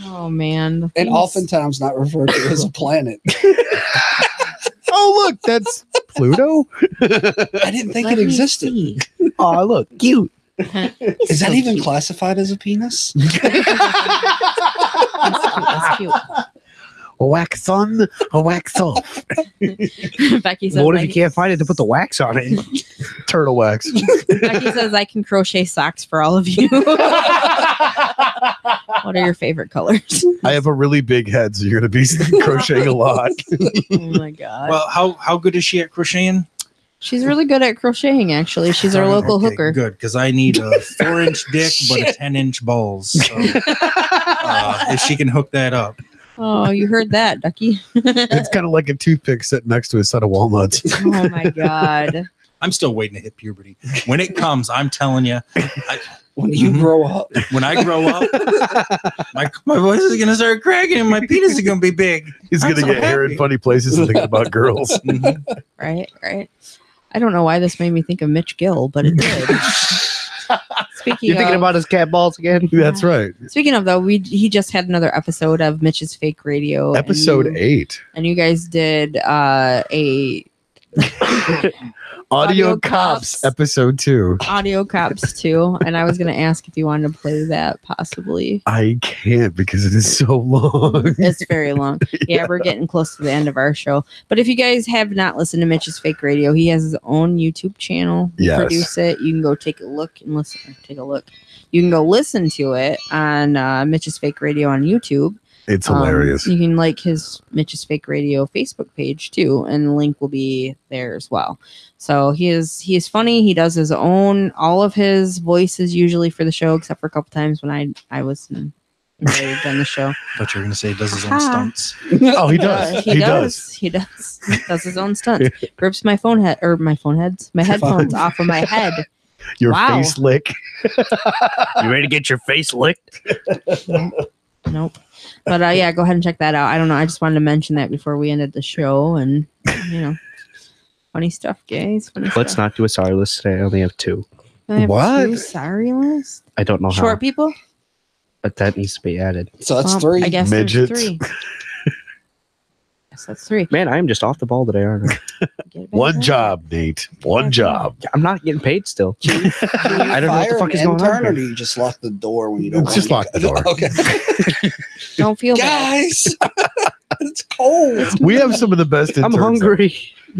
Oh, man. And oftentimes not referred to as a planet. Oh, look, that's Pluto. I didn't think it existed. Oh, look, cute. Is that even classified as a penis? That's cute. A wax on, a wax off. Becky says, What if you can't find it to put the wax on it? Turtle wax. Becky says, I can crochet socks for all of you. What are your favorite colors? I have a really big head, so you're going to be crocheting a lot. Oh, my God. Well, how good is she at crocheting? She's really good at crocheting, actually. She's our local hooker. Good, because I need a 4-inch dick, but a 10-inch balls. So, if she can hook that up. Oh, you heard that, Ducky. It's kind of like a toothpick sitting next to a set of walnuts. Oh, my God. I'm still waiting to hit puberty. When it comes, I'm telling you. When you grow up. When I grow up, my voice is going to start cracking and my penis is going to be big. He's going to get hair in funny places and think about girls. Mhm. Right. I don't know why this made me think of Mitch Gill, but it did. You're thinking about his cat balls again? That's right. Speaking of, though, he just had another episode of Mitch's Fake Radio. Episode 8. And you guys did a Audio Cops, episode 2. Audio Cops 2. And I was going to ask if you wanted to play that, possibly. I can't because it is so long. It's very long. Yeah, we're getting close to the end of our show. But if you guys have not listened to Mitch's Fake Radio, he has his own YouTube channel. We produce it. You can go take a look and listen. You can go listen to it on Mitch's Fake Radio on YouTube. It's hilarious. You can like his Mitch's Fake Radio Facebook page too, and the link will be there as well. So he is funny. He does his own, all of his voices usually for the show, except for a couple times when I was invited on the show. I thought you were going to say he does his own stunts. Oh, he does. He does. He does his own stunts. Rips my headphones off of my head. Your face lick. You ready to get your face licked? Nope. But yeah, go ahead and check that out. I don't know. I just wanted to mention that before we ended the show, and funny stuff, guys. Let's not do a sorry list today. I only have 2. What? 2 sorry list? I don't know how. Short people? But that needs to be added. So that's 3. I guess midgets. There's 3. Yes, that's 3. Man, I am just off the ball today, aren't I? One job, Nate. One job. I'm not getting paid still. I don't know what the fuck is going on. Or do you just lock the door when you don't? Just lock the door. Okay. Don't feel guys. It's cold. We have some of the best. I'm hungry.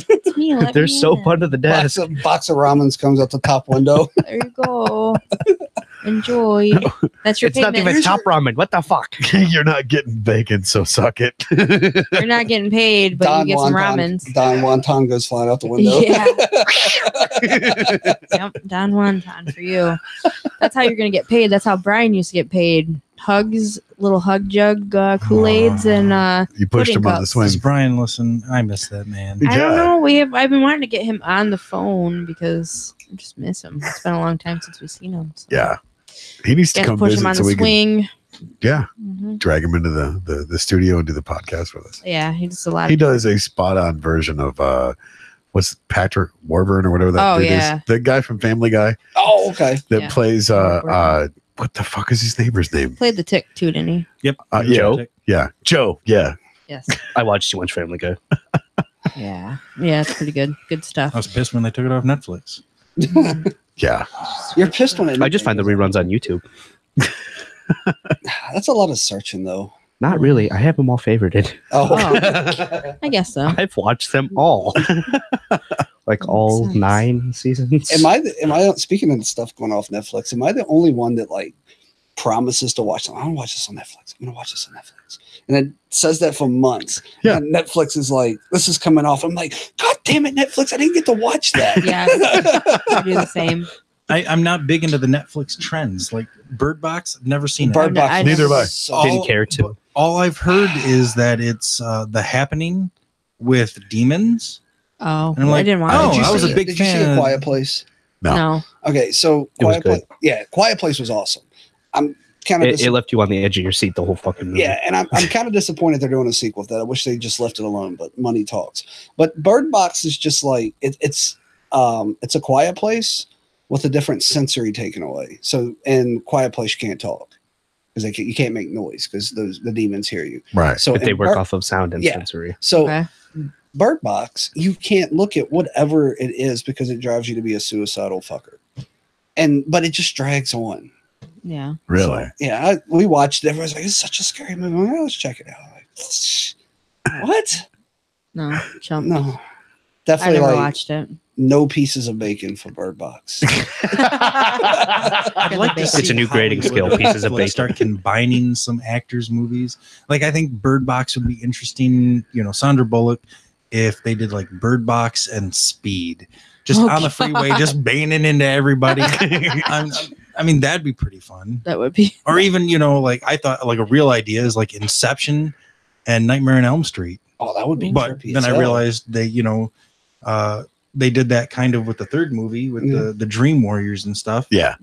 It's me. They're soap under the desk. Box of ramens comes out the top window. There you go. Enjoy. That's your It's not payment. even top ramen. What the fuck? You're not getting bacon, so suck it. You're not getting paid, but you get some ramens. Don Wonton goes flying out the window. Yeah. Yep, Don Wonton for you. That's how you're gonna get paid. That's how Brian used to get paid. Hugs, little hug jug, Kool-Aids, and you pushed him on the swing. Does Brian listen? I miss that man. I don't know. I've been wanting to get him on the phone because I just miss him. It's been a long time since we've seen him. So. Yeah, he needs to come push visit him on so the we swing. can drag him into the studio and do the podcast with us. Yeah, he does a lot. He does a spot on version of what's Patrick Warburton or whatever that dude is. The guy from Family Guy. Oh, okay. That plays what the fuck is his neighbor's name? Played the Tick too, didn't he? Yep. Joe? Yeah. Joe. Yeah. Yes. I watched too much Family Guy. Yeah, it's pretty good. Good stuff. I was pissed when they took it off Netflix. Yeah. You're pissed when I just find the reruns on YouTube. That's a lot of searching, though. Not really. I have them all favorited. Oh, I guess so. I've watched them all. Like all sense. 9 seasons. am I speaking of stuff going off Netflix? Am I the only one that like promises to watch them? I'm gonna watch this on Netflix. I'm gonna watch this on Netflix, and it says that for months. Yeah. And Netflix is like, this is coming off. I'm like, God damn it, Netflix! I didn't get to watch that. Yeah, I do the same. I'm not big into the Netflix trends. Like Bird Box, I've never seen Bird it. Box. I Neither have I. So- Didn't care to. All I've heard is that it's The Happening with demons. Oh, And I'm like, I didn't watch oh, it. Did you I was see- a big Did you see fan. A Quiet Place? No. Okay, so It was Quiet Place. good. Yeah, Quiet Place was awesome. I'm kind of It left you on the edge of your seat the whole fucking movie. yeah, and I'm kind of disappointed they're doing a sequel with that. I wish they just left it alone, but money talks. But Bird Box is just like it's a Quiet Place with a different sensory taken away. So in Quiet Place you can't talk because you can't make noise because the demons hear you. Right. So But they in work Bird- off of sound and Yeah. sensory. So Okay. Bird Box, you can't look at whatever it is because it drives you to be a suicidal fucker. But it just drags on. Yeah. Really? So, yeah, we watched it. Everyone's like, it's such a scary movie. I'm like, let's check it out. I'm like, what? No. Chump. No. I Definitely never like watched it. no pieces of bacon for Bird Box. I'd like to It's see a new grading Hollywood scale, pieces of like bacon. start combining some actors' movies. Like I think Bird Box would be interesting. You know, Sandra Bullock, if they did like Bird Box and Speed, just Oh, on the freeway, God. just banging into everybody. I mean, that'd be pretty fun. That would be. Or even, you know, like I thought, like a real idea is like Inception and Nightmare on Elm Street. Oh, that would be But trippy then as I hell. realized they, you know, they did that kind of with the third movie with the Dream Warriors and stuff. Yeah.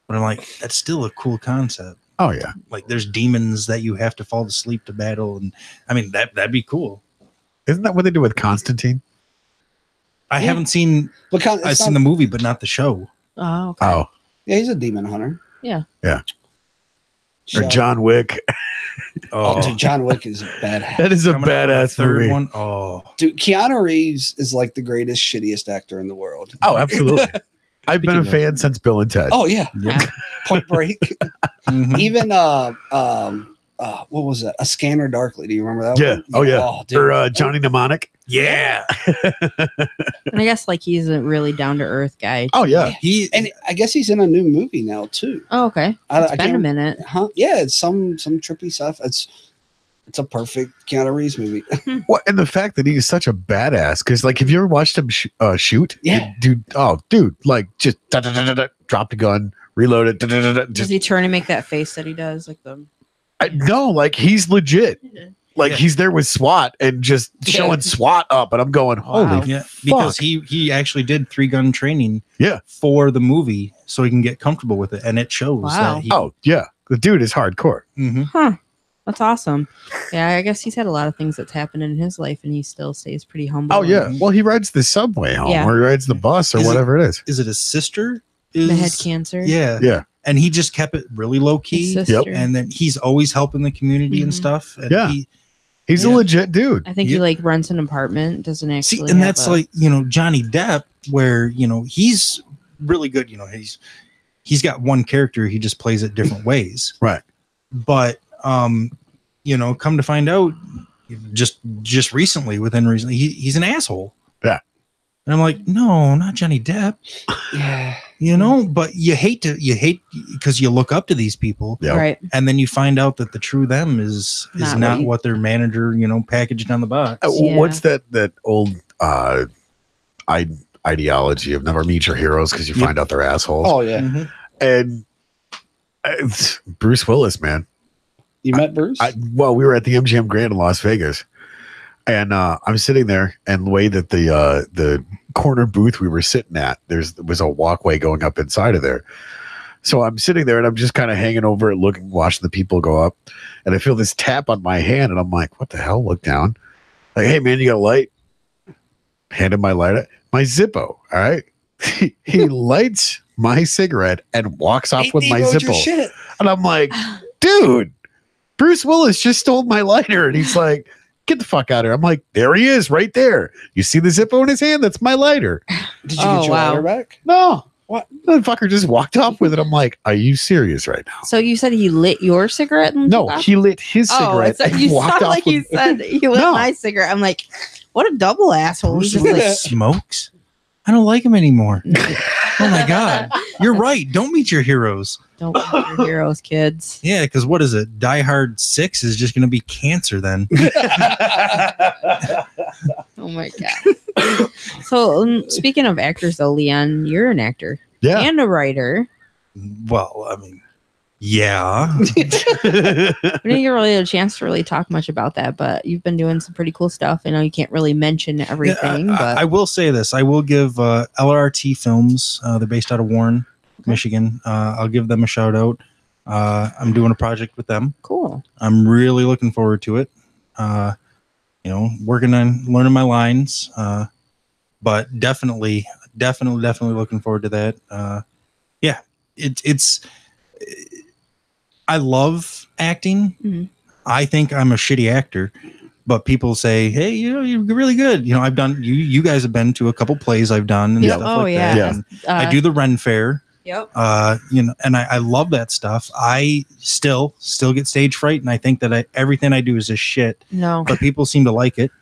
But I'm like, that's still a cool concept. Oh yeah. Like there's demons that you have to fall asleep to battle, and I mean that'd be cool. Isn't that what they do with Constantine? I Yeah. haven't seen But I've seen the movie, but not the show. Oh, okay. Oh, yeah, he's a demon hunter. Yeah. Yeah. Or So- John Wick. Oh, dude, John Wick is badass. That is a Coming out with badass third movie. one. Oh, Dude, Keanu Reeves is like the greatest, shittiest actor in the world. Oh, absolutely. I've been a Speaking fan since Bill and Ted. Oh yeah, Yeah. Point Break. Mhm. Even what was that? A Scanner Darkly. Do you remember that? Yeah. one? Oh, yeah. Oh, dude. Or Johnny Mnemonic. yeah. And I guess like he's a really down to earth guy. Oh yeah. He And I guess he's in a new movie now too. Oh, okay. I It's been a can't- minute. Huh? Yeah, it's some trippy stuff. It's a perfect Keanu Reeves movie. What and the fact that he's such a badass because like have you ever watched him shoot? Yeah. Dude. Oh, dude. Like just drop the gun, reload it. Does Just he turn and make that face that he does? Like the. no, like he's legit. Like Yeah. he's there with SWAT and just showing SWAT up, and I'm going, holy Wow. yeah, fuck. because he actually did 3-gun training. Yeah. For the movie, so he can get comfortable with it, and it shows. Wow. That he, Oh yeah, the dude is hardcore. Mhm. Huh. That's awesome. Yeah, I guess he's had a lot of things that's happened in his life, and he still stays pretty humble. Oh yeah. and Well, he rides the subway home, Yeah. or he rides the bus, or Is it- whatever it is. Is it his sister? The head cancer. Yeah. Yeah. And he just kept it really low His key. sister. And then he's always helping the community and Mhm. stuff. And Yeah. He's a Yeah. legit dude. I think he Yeah. like rents an apartment. Doesn't actually. see, and have that's a- like, you know, Johnny Depp, where, you know, he's really good. You know, he's got one character, he just plays it different ways. Right. But you know, come to find out, just recently, he's an asshole. Yeah. And I'm like, no, not Johnny Depp. Yeah. You know, but you hate because you look up to these people, Yeah. Right. and then you find out that the true them is Not not right. what their manager, you know, packaged on the box. Yeah. What's that old ideology of never meet your heroes because you Yep. find out they're assholes? Oh yeah. Mhm. And it's Bruce Willis, man. You met Bruce? Well, we were at the MGM Grand in Las Vegas, and I'm sitting there, and the way that the corner booth we were sitting at, there was a walkway going up inside of there. So I'm sitting there, and I'm just kind of hanging over it, looking, watching the people go up, and I feel this tap on my hand, and I'm like, "What the hell?" Look down, like, "Hey, man, you got a light?" Handed my lighter, my Zippo. All right, he lights my cigarette and walks off with my Devote your Zippo, shit. and I'm like, "Dude, Bruce Willis just stole my lighter," and he's like, get the fuck out of here. I'm like, there he is right there. You see the Zippo in his hand? That's my lighter. Did you get your lighter back? No. What? The fucker just walked off with it. I'm like, are you serious right now? So you said he lit your cigarette? And No, he lit his cigarette and you walked sound off like you with said he lit my cigarette. I'm like, what a double asshole. He's Bruce just Willis like, smokes. I don't like him anymore. Oh my god, you're right. Don't meet your heroes. don't meet your heroes, kids. Yeah, because what is it? Die Hard 6 is just going to be cancer then. Oh my god. So speaking of actors, though, Leon, you're an actor Yeah. and a writer. Well, I mean, yeah. We didn't get really a chance to really talk much about that, but you've been doing some pretty cool stuff. I know you can't really mention everything, but I will say this. I will give LRT Films. They're based out of Warren, Michigan. I'll give them a shout out. I'm doing a project with them. cool. I'm really looking forward to it. Working on learning my lines. But definitely looking forward to that. It's I love acting. Mm-hmm. I think I'm a shitty actor, but people say, "Hey, you're really good." I've done. You guys have been to a couple plays I've done and stuff like that. Yeah. And I do the Ren Fair. Yep. And I love that stuff. I still get stage fright, and I think that everything I do is just shit. No. But people seem to like it.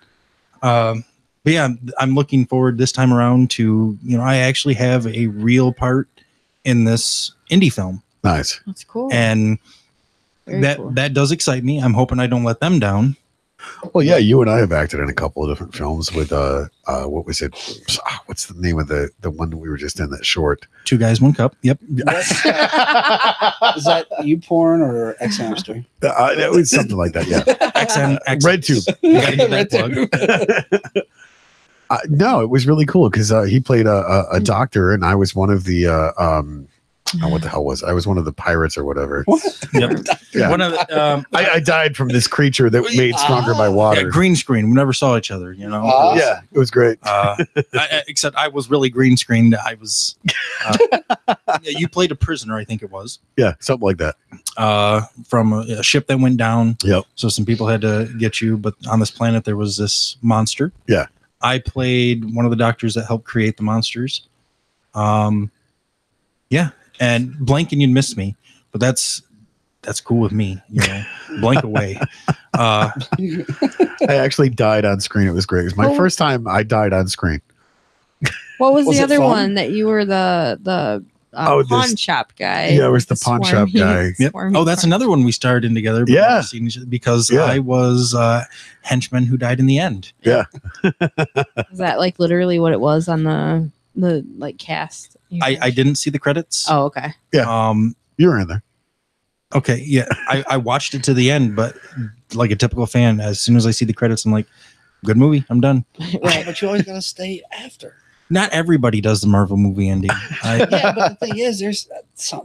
But yeah, I'm looking forward this time around to I actually have a real part in this indie film. Nice. That's cool. And Very cool. that does excite me. I'm hoping I don't let them down. Well, yeah, you and I have acted in a couple of different films with what was it? What's the name of the one that we were just in, that short? 2 Guys, 1 Cup. Yep. Is that you porn or X Hamster? It was something like that. Yeah. XN. Red Tube. You gotta get that Red plug. No, it was really cool because he played a doctor, and I was one of the what the hell was I was one of the pirates or whatever. What? Yep. Yeah. One of the, I died from this creature that made stronger by water. green screen. We never saw each other. Yeah, it was great. Except I was really green screened. I was. You played a prisoner, I think it was. Yeah, something like that. From a ship that went down. Yep. So some people had to get you, but on this planet there was this monster. Yeah. I played one of the doctors that helped create the monsters. Yeah, and blank and you'd miss me, but that's cool with me. Blank away. I actually died on screen. It was great. It was my first time I died on screen. What was Was the it other fun? one that you were the pawn shop guy? Yeah, it was the pawn shop guy. Yep. Oh, that's another one we starred in together. But Yeah. never seen each other because Yeah. I was henchman who died in the end. Yeah. Is that like literally what it was on the like cast? I didn't see the credits. Oh, okay. Yeah. You were in there. Okay, yeah. I watched it to the end, but like a typical fan, as soon as I see the credits, I'm like, good movie, I'm done. Right. But you always gotta stay after. Not everybody does the Marvel movie ending. Yeah, but the thing is, there's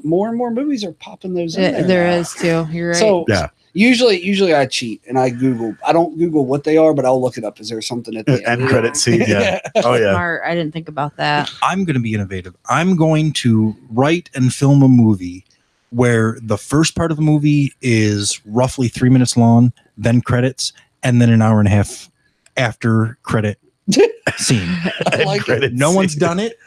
more and more movies are popping those in there. There now. is too. You're right. So Yeah. usually I cheat and I Google. I don't Google what they are, but I'll look it up. Is there something at the End credit scene. Yeah. Oh yeah. Smart. I didn't think about that. I'm going to be innovative. I'm going to write and film a movie where the first part of the movie is roughly 3 minutes long, then credits, and then an hour and a half after credit scene. I like it. No one's done it,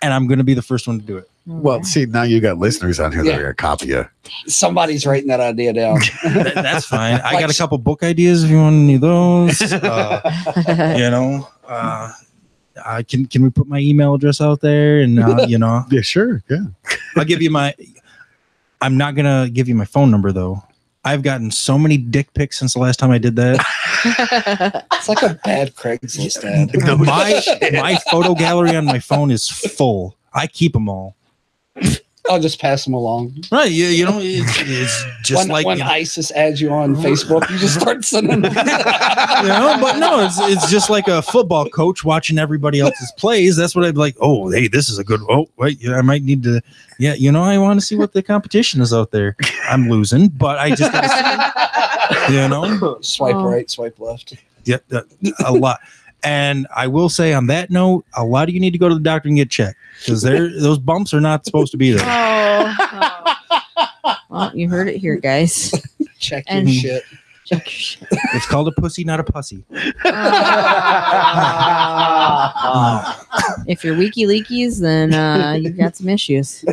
and I'm going to be the first one to do it. Well, see, now you got listeners on here that are gonna copy you. Somebody's writing that idea down. That's fine. I got a couple book ideas if you want any of those. Can we put my email address out there? And Yeah, sure. Yeah. I'll give you I'm not gonna give you my phone number though. I've gotten so many dick pics since the last time I did that. It's like a bad Craigslist ad. My photo gallery on my phone is full. I keep them all. I'll just pass them along. Right? It's just when ISIS adds you on Facebook, you just start sending them. But no, it's just like a football coach watching everybody else's plays. That's what I'd be like. Oh, hey, this is a good. Oh, wait, I might need to. Yeah, I want to see what the competition is out there. I'm losing, but I just gotta see. Swipe right, swipe left. Yep, a lot. And I will say on that note, a lot of you need to go to the doctor and get checked because those bumps are not supposed to be there. Oh. Well, you heard it here, guys. Check your And- shit. Check your shit. It's called a pussy, not a pussy. If you're weaky leakies, then you've got some issues.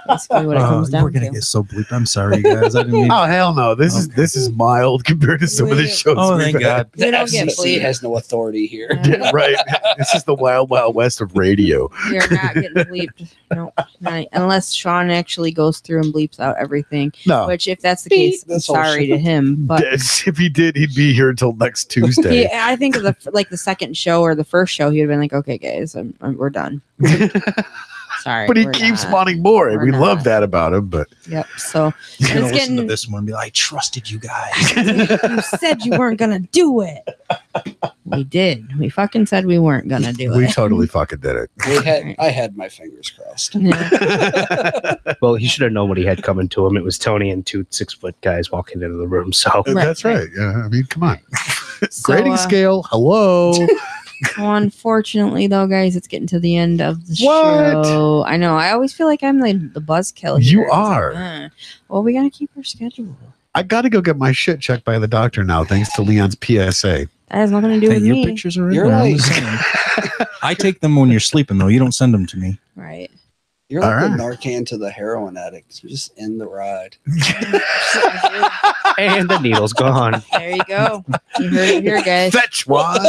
Basically, what it comes down We're gonna to. get so bleeped. I'm sorry, guys. I didn't mean. Oh hell no! This is mild compared to some of the shows. Oh, we've thank had. God. We The don't get FCC bleeped. has no authority here. Yeah, right. This is the wild, wild west of radio. You're not getting bleeped. No, not, unless Sean actually goes through and bleeps out everything. No, Which, if that's the case, I'm That's all sorry shit. to him. But if he did, he'd be here until next Tuesday. I think of the second show or the first show, he'd have been like, "Okay, guys, we're done." Sorry, But he we're keeps not. wanting more, and We're we love not. that about him. But Yep. So He's and gonna it's listen to getting. this one and be like, I trusted you guys. You said you weren't gonna do it. We did. We fucking said we weren't gonna do we it. totally fucking did it. I had my fingers crossed. Yeah. Well, he should have known what he had coming to him. It was Tony and 2 6-foot guys walking into the room. So Right, That's right. Yeah, I mean, come on. So, Grading scale. Hello. well, unfortunately, though, guys, it's getting to the end of the What? show. I know. I always feel like I'm the buzzkill. You here. It's like, are. Well, we gotta keep our schedule. I got to go get my shit checked by the doctor now, thanks to Leon's PSA. That has nothing to do Hey, with your me. pictures are in You're there. I'm like- just saying. I take them when you're sleeping, though. You don't send them to me. Right. You're like All the right. Narcan to the heroin addict. Just end the ride. and the needle's gone. There you go. You heard it here, guys. Fetch one.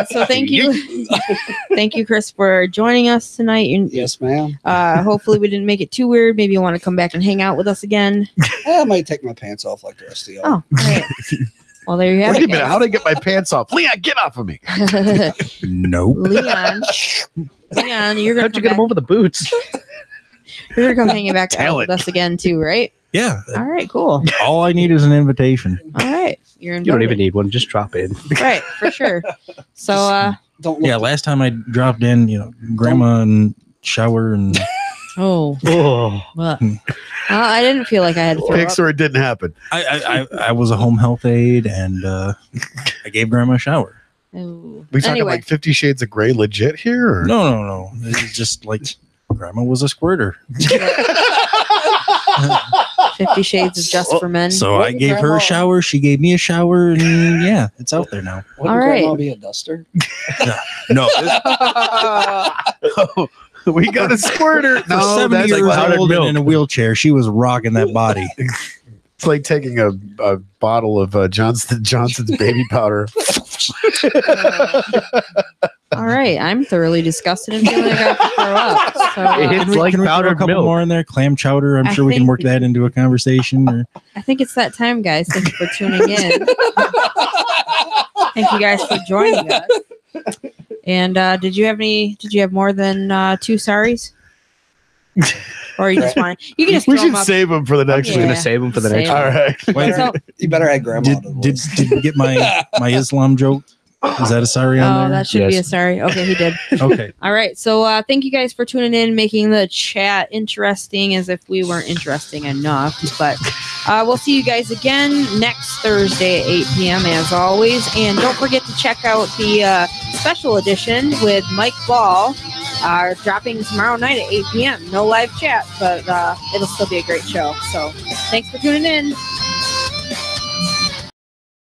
So thank you, thank you, Chris, for joining us tonight. Yes, ma'am. Hopefully we didn't make it too weird. Maybe you want to come back and hang out with us again. I might take my pants off like the rest of y'all. Oh, great. Well, there you have Wait a it. minute. How'd I get my pants off? Leon, get off of me. guys. Nope. Leon, you're gonna How'd come you get him back. over the boots? You're gonna come hanging back out Talent. with us again too, right? Yeah. All right, cool. All I need is an invitation. All right, you're You don't invited. even need one. Just drop in. Right, for sure. So, Don't look Yeah, last time I dropped in, grandma and shower and oh, Oh, well, I didn't feel like I had to throw Pics up. or it didn't happen. I was a home health aide and I gave grandma a shower. Ooh. We talking Anyway, like 50 Shades of Grey legit here? Or? No. It's just like grandma was a squirter. 50 Shades is just for men. So I Wasn't gave her grandma- a shower. She gave me a shower. And yeah, it's out there now. Wouldn't All right. grandma be a duster? No, We got a squirter. for No, 70 that's years like powdered old and milk. in a wheelchair, she was rocking that body. It's like taking a bottle of Johnson's baby powder. All right, I'm thoroughly disgusted and feeling like I have to throw up. So, It's like can we throw a powdered couple milk. more in there? Clam chowder. I'm I sure we can think- work that into a conversation. Or I think it's that time, guys. Thank you for tuning in. Thank you guys for joining us. And did you have more than 2 sorries? Or you just want you can just We throw should them up. save them for the next Yeah. We're one. gonna save him for the Save next him. All right. wait, So, You better add grandma to the did list. we get my Islam joke? Is that a sorry oh, on there? that should be a Yes. sorry. Okay, he did. Okay. All right. So thank you guys for tuning in, making the chat interesting as if we weren't interesting enough. But we'll see you guys again next Thursday at 8 p.m. as always. And don't forget to check out the special edition with Mike Ball dropping tomorrow night at 8 p.m. No live chat, but it'll still be a great show. So thanks for tuning in.